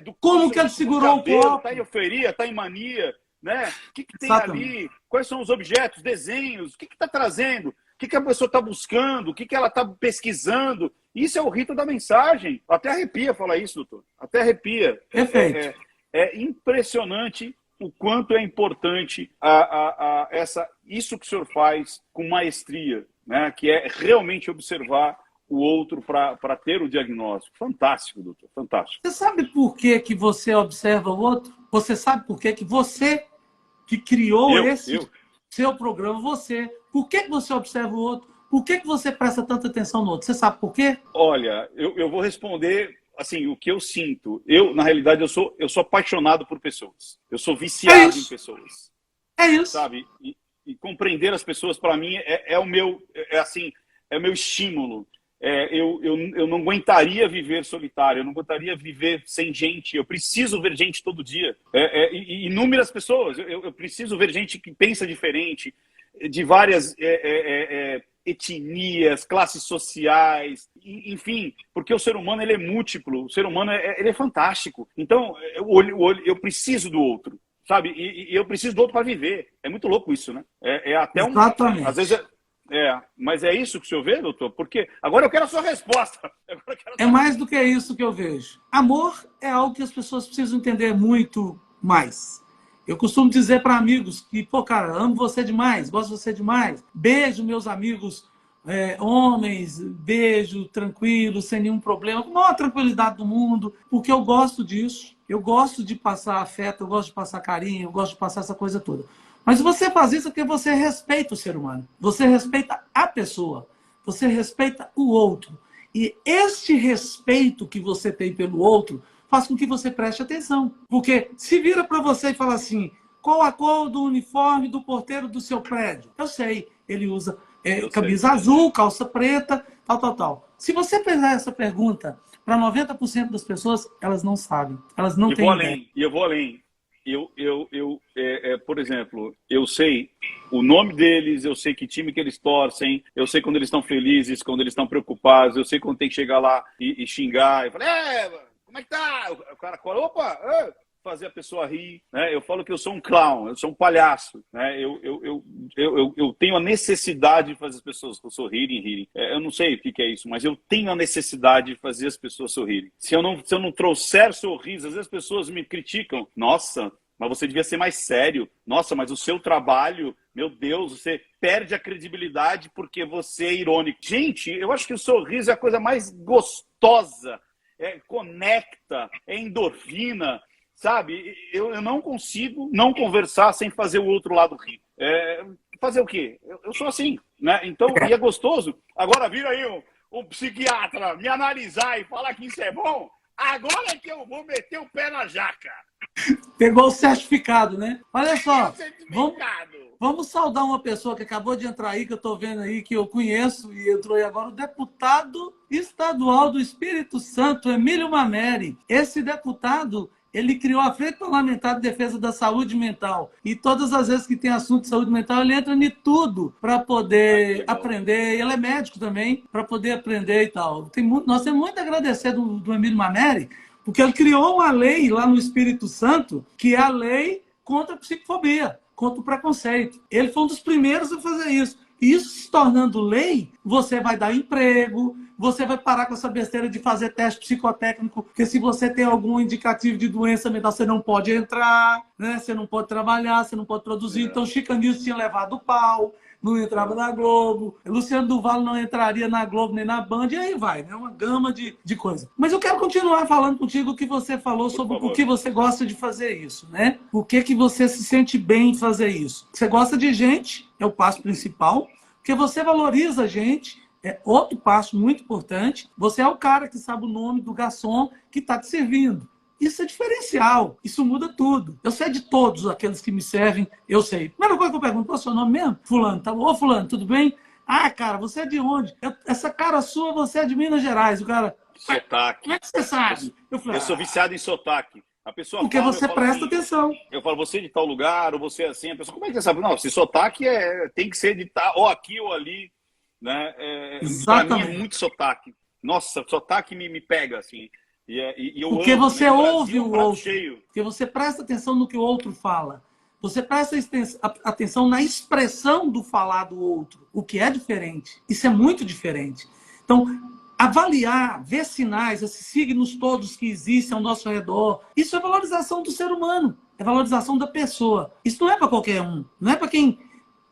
do como que ele segurou o copo. Está em euforia, está em mania, né? O que tem ali, quais são os objetos, desenhos, o que está trazendo, o que a pessoa está buscando, o que ela está pesquisando. Isso é o rito da mensagem. Até arrepia falar isso, doutor. Até arrepia. Perfeito. É impressionante o quanto é importante isso que o senhor faz com maestria, né? Que é realmente observar o outro para ter o diagnóstico. Fantástico, doutor, fantástico. Você sabe por que você observa o outro? Você sabe por quê? Que você que criou esse eu. seu programa, você. Por que você observa o outro? Por que você presta tanta atenção no outro? Você sabe por quê? Olha, eu vou responder assim, o que eu sinto. Eu, na realidade, eu sou apaixonado por pessoas. Eu sou viciado em pessoas. É isso. Sabe? E compreender as pessoas, para mim, é o meu, assim, é o meu estímulo. Eu não aguentaria viver solitário, eu não aguentaria viver sem gente. Eu preciso ver gente todo dia. Inúmeras pessoas. Eu preciso ver gente que pensa diferente, de várias etnias, classes sociais, enfim, porque o ser humano ele é múltiplo, o ser humano ele é fantástico. Então, eu preciso do outro, sabe? E eu preciso do outro para viver. É muito louco isso, né? Até Exatamente. às vezes mas é isso que o senhor vê, doutor? Porque agora eu quero a sua resposta. É mais do que isso que eu vejo. Amor é algo que as pessoas precisam entender muito mais. Eu costumo dizer para amigos que, pô, cara, amo você demais, gosto de você demais. Beijo meus amigos homens, beijo tranquilo, sem nenhum problema, com a maior tranquilidade do mundo, porque eu gosto disso. Eu gosto de passar afeto, eu gosto de passar carinho, eu gosto de passar essa coisa toda. Mas você faz isso porque você respeita o ser humano. Você respeita a pessoa. Você respeita o outro. E este respeito que você tem pelo outro faz com que você preste atenção. Porque se vira para você e fala assim, qual a cor do uniforme do porteiro do seu prédio? Eu sei, ele usa camisa azul, calça preta, tal. Se você fizer essa pergunta para 90% das pessoas, elas não sabem. Elas não têm ideia. E eu vou além. Por exemplo, eu sei o nome deles, eu sei que time que eles torcem, eu sei quando eles estão felizes, quando eles estão preocupados, eu sei quando tem que chegar lá e xingar, e falar, como é que tá? O cara cola, opa, fazer a pessoa rir, né? Eu falo que eu sou um clown, eu sou um palhaço, né? Eu tenho a necessidade de fazer as pessoas sorrirem. Eu não sei o que é isso, mas eu tenho a necessidade de fazer as pessoas sorrirem. Se eu não trouxer sorriso, às vezes as pessoas me criticam. Nossa, mas você devia ser mais sério. Nossa, mas o seu trabalho, meu Deus, você perde a credibilidade porque você é irônico. Gente, eu acho que o sorriso é a coisa mais gostosa, conecta, é endorfina. Sabe, eu não consigo não conversar sem fazer o outro lado rir. Fazer o quê? Eu sou assim, né? Então, e é gostoso. Agora vira aí um psiquiatra me analisar e falar que isso é bom. Agora é que eu vou meter o pé na jaca. Pegou o certificado, né? Olha só, vamos saudar uma pessoa que acabou de entrar aí, que eu estou vendo aí, que eu conheço e entrou aí agora, o deputado estadual do Espírito Santo, Emílio Mameri. Esse deputado, ele criou a Frente Parlamentar de Defesa da Saúde Mental. E todas as vezes que tem assunto de saúde mental, ele entra em tudo para poder aprender. Ele é médico também, para poder aprender e tal. Nós temos muito a agradecer do Emílio Mameri, porque ele criou uma lei lá no Espírito Santo, que é a lei contra a psicofobia, contra o preconceito. Ele foi um dos primeiros a fazer isso. E isso se tornando lei, você vai dar emprego, você vai parar com essa besteira de fazer teste psicotécnico, porque se você tem algum indicativo de doença mental, você não pode entrar, né? Você não pode trabalhar, você não pode produzir. Então, Chica News tinha levado o pau, não entrava na Globo, Luciano do Vale não entraria na Globo nem na Band, e aí vai, né? Uma gama de coisas. Mas eu quero continuar falando contigo o que você falou sobre o que você gosta de fazer isso, né? O que você se sente bem em fazer isso. Você gosta de gente, é o passo principal, porque você valoriza a gente, é outro passo muito importante. Você é o cara que sabe o nome do garçom que está te servindo. Isso é diferencial, isso muda tudo. Eu sei de todos aqueles que me servem, eu sei. Primeira coisa que eu pergunto, qual é o seu nome mesmo? Fulano, tá bom? Ô, Fulano, tudo bem? Ah, cara, você é de onde? Essa cara sua, você é de Minas Gerais. O cara, sotaque. Como é que você sabe? Eu sou viciado em sotaque. A pessoa porque fala, você presta atenção. Eu falo, você é de tal lugar, ou você é assim. A pessoa, como é que você sabe? Não, se sotaque tem que ser de tal, ou aqui ou ali. Né? Para mim é muito sotaque. Nossa, sotaque me pega, assim. Porque você ouve o outro. Cheio. Porque você presta atenção no que o outro fala. Você presta atenção na expressão do falar do outro, o que é diferente. Isso é muito diferente. Então, avaliar, ver sinais, esses signos todos que existem ao nosso redor, isso é valorização do ser humano, é valorização da pessoa. Isso não é para qualquer um, não é para quem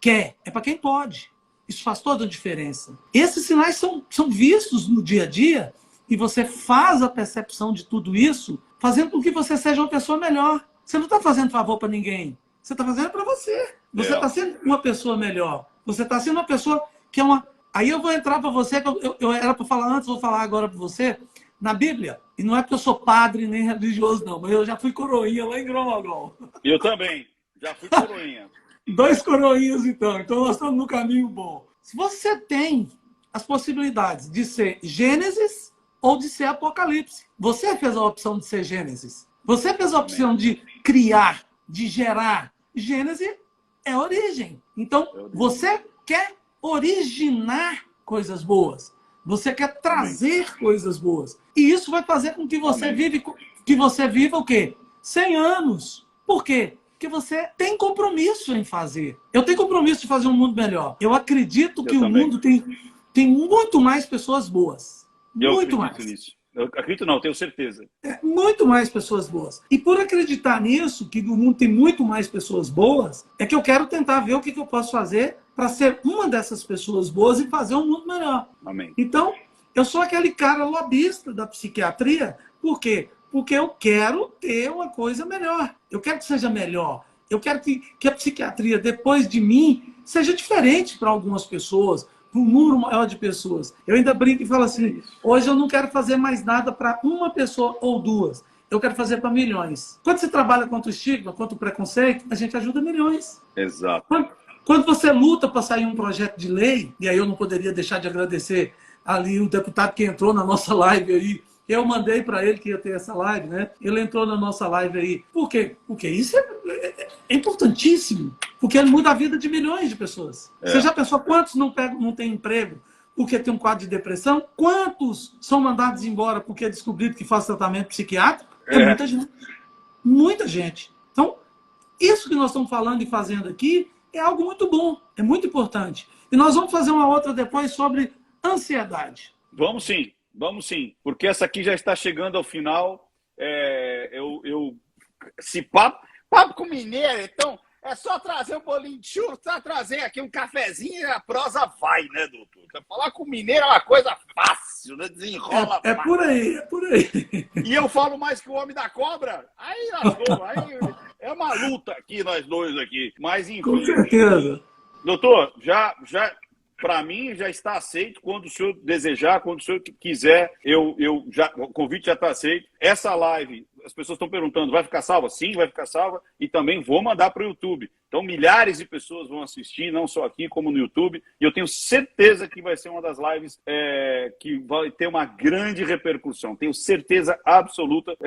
quer, é para quem pode. Isso faz toda a diferença. Esses sinais são vistos no dia a dia e você faz a percepção de tudo isso, fazendo com que você seja uma pessoa melhor. Você não está fazendo favor para ninguém. Você está fazendo para você. Você está sendo uma pessoa melhor. Você está sendo uma pessoa que é uma... Aí eu vou entrar para você, que eu era para falar antes, vou falar agora para você. Na Bíblia, e não é porque eu sou padre nem religioso, não, mas eu já fui coroinha lá em Grão. Eu também, já fui coroinha. 2 coroinhas, então. Então nós estamos no caminho bom. Se você tem as possibilidades de ser Gênesis ou de ser Apocalipse, você fez a opção de ser Gênesis. Você fez a opção de criar, de gerar. Gênesis é origem. Então, você quer originar coisas boas. Você quer trazer coisas boas. E isso vai fazer com que você viva o quê? 100 anos. Por quê? Porque você tem compromisso em fazer. Eu tenho compromisso de fazer um mundo melhor. Eu acredito que o mundo tem muito mais pessoas boas. Muito mais. Nisso. Eu acredito não, tenho certeza. Muito mais pessoas boas. E por acreditar nisso, que o mundo tem muito mais pessoas boas, é que eu quero tentar ver o que eu posso fazer para ser uma dessas pessoas boas e fazer um mundo melhor. Amém. Então, eu sou aquele cara lobista da psiquiatria. Por quê? Porque eu quero ter uma coisa melhor. Eu quero que seja melhor. Eu quero que a psiquiatria, depois de mim, seja diferente para algumas pessoas, para um número maior de pessoas. Eu ainda brinco e falo assim, hoje eu não quero fazer mais nada para uma pessoa ou 2. Eu quero fazer para milhões. Quando você trabalha contra o estigma, contra o preconceito, a gente ajuda milhões. Exato. Quando você luta para sair um projeto de lei, e aí eu não poderia deixar de agradecer ali o deputado que entrou na nossa live aí, eu mandei para ele que ia ter essa live, né? Ele entrou na nossa live aí. Por quê? Porque isso é importantíssimo. Porque ele muda a vida de milhões de pessoas. Você já pensou quantos não têm emprego porque tem um quadro de depressão? Quantos são mandados embora porque descobriram que faz tratamento psiquiátrico? É muita gente. Muita gente. Então, isso que nós estamos falando e fazendo aqui é algo muito bom. É muito importante. E nós vamos fazer uma outra depois sobre ansiedade. Vamos sim. Vamos sim, porque essa aqui já está chegando ao final. Se papo com mineiro, então é só trazer um bolinho de churro, só trazer aqui um cafezinho e a prosa vai, né, doutor? Falar com mineiro é uma coisa fácil, né? Desenrola. É por aí, é por aí. E eu falo mais que o homem da cobra, aí lascou, aí é uma luta aqui, nós dois aqui. Mas enfim. Com certeza. Doutor, já para mim já está aceito. Quando o senhor desejar, quando o senhor quiser, o convite já está aceito. Essa live, as pessoas estão perguntando, vai ficar salva? Sim, vai ficar salva. E também vou mandar para o YouTube. Então, milhares de pessoas vão assistir, não só aqui, como no YouTube. E eu tenho certeza que vai ser uma das lives que vai ter uma grande repercussão. Tenho certeza absoluta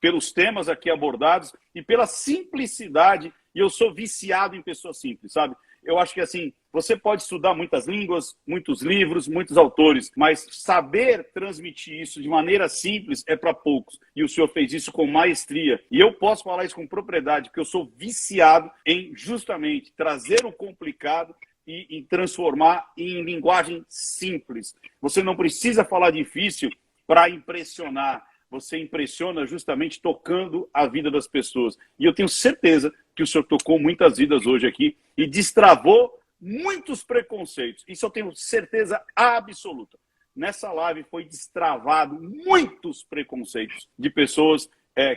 pelos temas aqui abordados e pela simplicidade. E eu sou viciado em pessoas simples, sabe? Eu acho que assim, você pode estudar muitas línguas, muitos livros, muitos autores, mas saber transmitir isso de maneira simples é para poucos. E o senhor fez isso com maestria. E eu posso falar isso com propriedade, porque eu sou viciado em justamente trazer o complicado e transformar em linguagem simples. Você não precisa falar difícil para impressionar. Você impressiona justamente tocando a vida das pessoas. E eu tenho certeza que o senhor tocou muitas vidas hoje aqui e destravou muitos preconceitos. Isso eu tenho certeza absoluta. Nessa live foi destravado muitos preconceitos de pessoas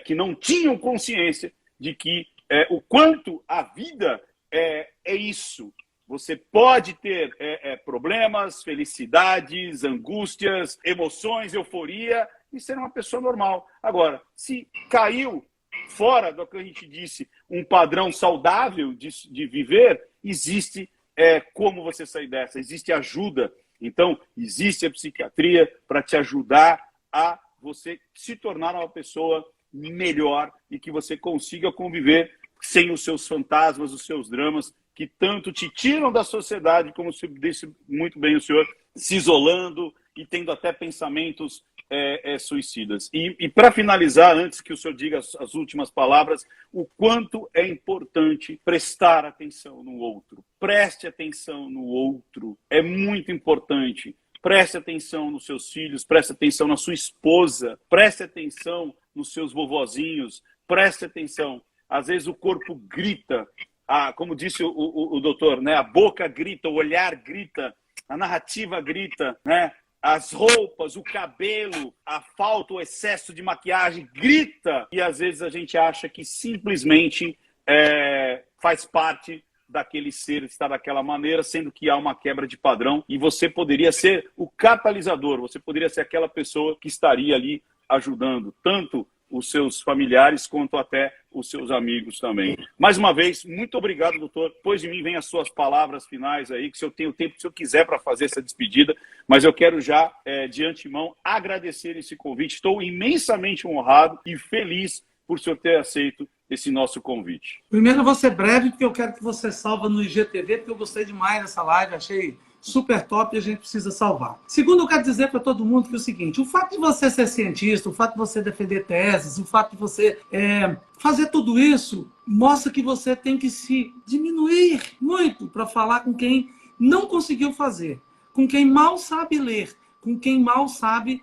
que não tinham consciência de que o quanto a vida é isso. Você pode ter problemas, felicidades, angústias, emoções, euforia e ser uma pessoa normal. Agora, se caiu fora do que a gente disse, um padrão saudável de viver, existe como você sair dessa, existe ajuda. Então, existe a psiquiatria para te ajudar a você se tornar uma pessoa melhor e que você consiga conviver sem os seus fantasmas, os seus dramas, que tanto te tiram da sociedade, como disse muito bem o senhor, se isolando e tendo até pensamentos suicidas. E para finalizar, antes que o senhor diga as últimas palavras, o quanto é importante prestar atenção no outro. Preste atenção no outro. É muito importante. Preste atenção nos seus filhos, preste atenção na sua esposa, preste atenção nos seus vovozinhos, preste atenção. Às vezes o corpo grita, como disse o doutor, né? A boca grita, o olhar grita, a narrativa grita, né? as roupas, o cabelo, a falta, o excesso de maquiagem grita e às vezes a gente acha que simplesmente faz parte daquele ser estar daquela maneira, sendo que há uma quebra de padrão e você poderia ser o catalisador, você poderia ser aquela pessoa que estaria ali ajudando tanto os seus familiares quanto até os seus amigos também. Mais uma vez, muito obrigado, doutor. Depois de mim vem as suas palavras finais aí, que se eu tenho tempo, se eu quiser, para fazer essa despedida, mas eu quero já, de antemão, agradecer esse convite. Estou imensamente honrado e feliz por o senhor ter aceito esse nosso convite. Primeiro, eu vou ser breve, porque eu quero que você salva no IGTV, porque eu gostei demais dessa live, achei super top e a gente precisa salvar. Segundo, eu quero dizer para todo mundo que é o seguinte, o fato de você ser cientista, o fato de você defender teses, o fato de você fazer tudo isso, mostra que você tem que se diminuir muito para falar com quem não conseguiu fazer, com quem mal sabe ler, com quem mal sabe,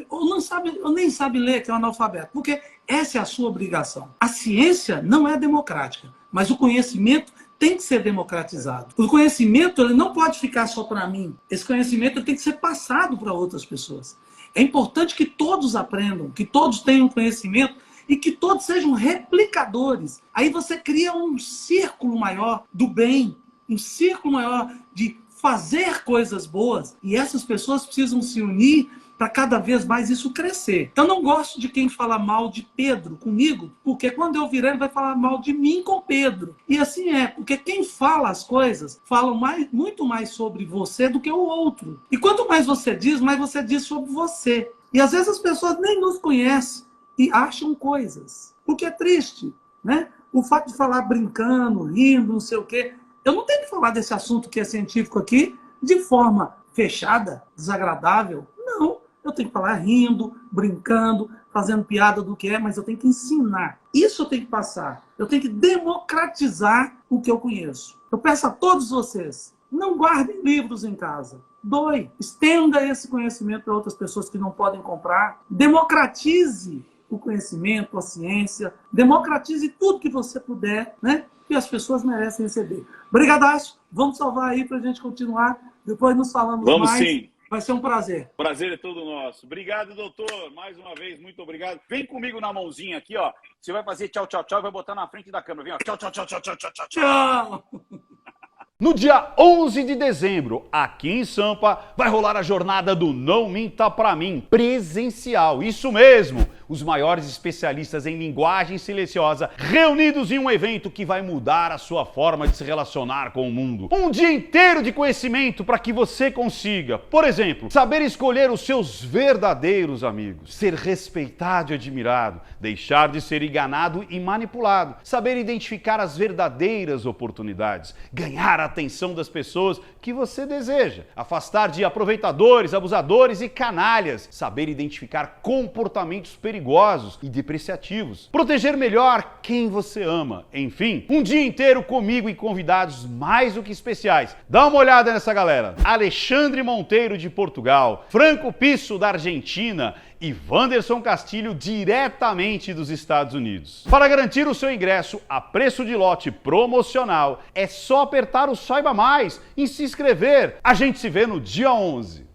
ou nem sabe ler, que é um analfabeto, porque essa é a sua obrigação. A ciência não é democrática, mas o conhecimento tem que ser democratizado. O conhecimento ele não pode ficar só para mim. Esse conhecimento tem que ser passado para outras pessoas. É importante que todos aprendam, que todos tenham conhecimento e que todos sejam replicadores. Aí você cria um círculo maior do bem, um círculo maior de fazer coisas boas. E essas pessoas precisam se unir para cada vez mais isso crescer. Eu não gosto de quem fala mal de Pedro comigo, porque quando eu virar ele vai falar mal de mim com Pedro. E assim porque quem fala as coisas fala muito mais sobre você do que o outro. E quanto mais você diz, mais você diz sobre você. E às vezes as pessoas nem nos conhecem e acham coisas. O que é triste, né? O fato de falar brincando, rindo, não sei o quê. Eu não tenho que falar desse assunto que é científico aqui de forma fechada, desagradável. Não. Eu tenho que falar rindo, brincando, fazendo piada do que é, mas eu tenho que ensinar. Isso eu tenho que passar. Eu tenho que democratizar o que eu conheço. Eu peço a todos vocês, não guardem livros em casa. Doe, estenda esse conhecimento para outras pessoas que não podem comprar. Democratize o conhecimento, a ciência. Democratize tudo que você puder, né? Que as pessoas merecem receber. Brigadaço, vamos salvar aí para a gente continuar. Depois nos falamos mais. Vamos sim. Vai ser um prazer. Prazer é todo nosso. Obrigado, doutor. Mais uma vez, muito obrigado. Vem comigo na mãozinha aqui, ó. Você vai fazer tchau, tchau, tchau e vai botar na frente da câmera. Vem, ó. Tchau, tchau, tchau, tchau, tchau, tchau, tchau. Tchau. No dia 11 de dezembro, aqui em Sampa, vai rolar a jornada do Não Minta Pra Mim, presencial. Isso mesmo! Os maiores especialistas em linguagem silenciosa reunidos em um evento que vai mudar a sua forma de se relacionar com o mundo. Um dia inteiro de conhecimento para que você consiga, por exemplo, saber escolher os seus verdadeiros amigos, ser respeitado e admirado, deixar de ser enganado e manipulado, saber identificar as verdadeiras oportunidades, ganhar a atenção das pessoas que você deseja, afastar de aproveitadores, abusadores e canalhas, saber identificar comportamentos perigosos e depreciativos, proteger melhor quem você ama, enfim, um dia inteiro comigo e convidados mais do que especiais. Dá uma olhada nessa galera: Alexandre Monteiro de Portugal, Franco Pisso da Argentina e Wanderson Castilho diretamente dos Estados Unidos. Para garantir o seu ingresso a preço de lote promocional, é só apertar o Saiba Mais e se inscrever. A gente se vê no dia 11.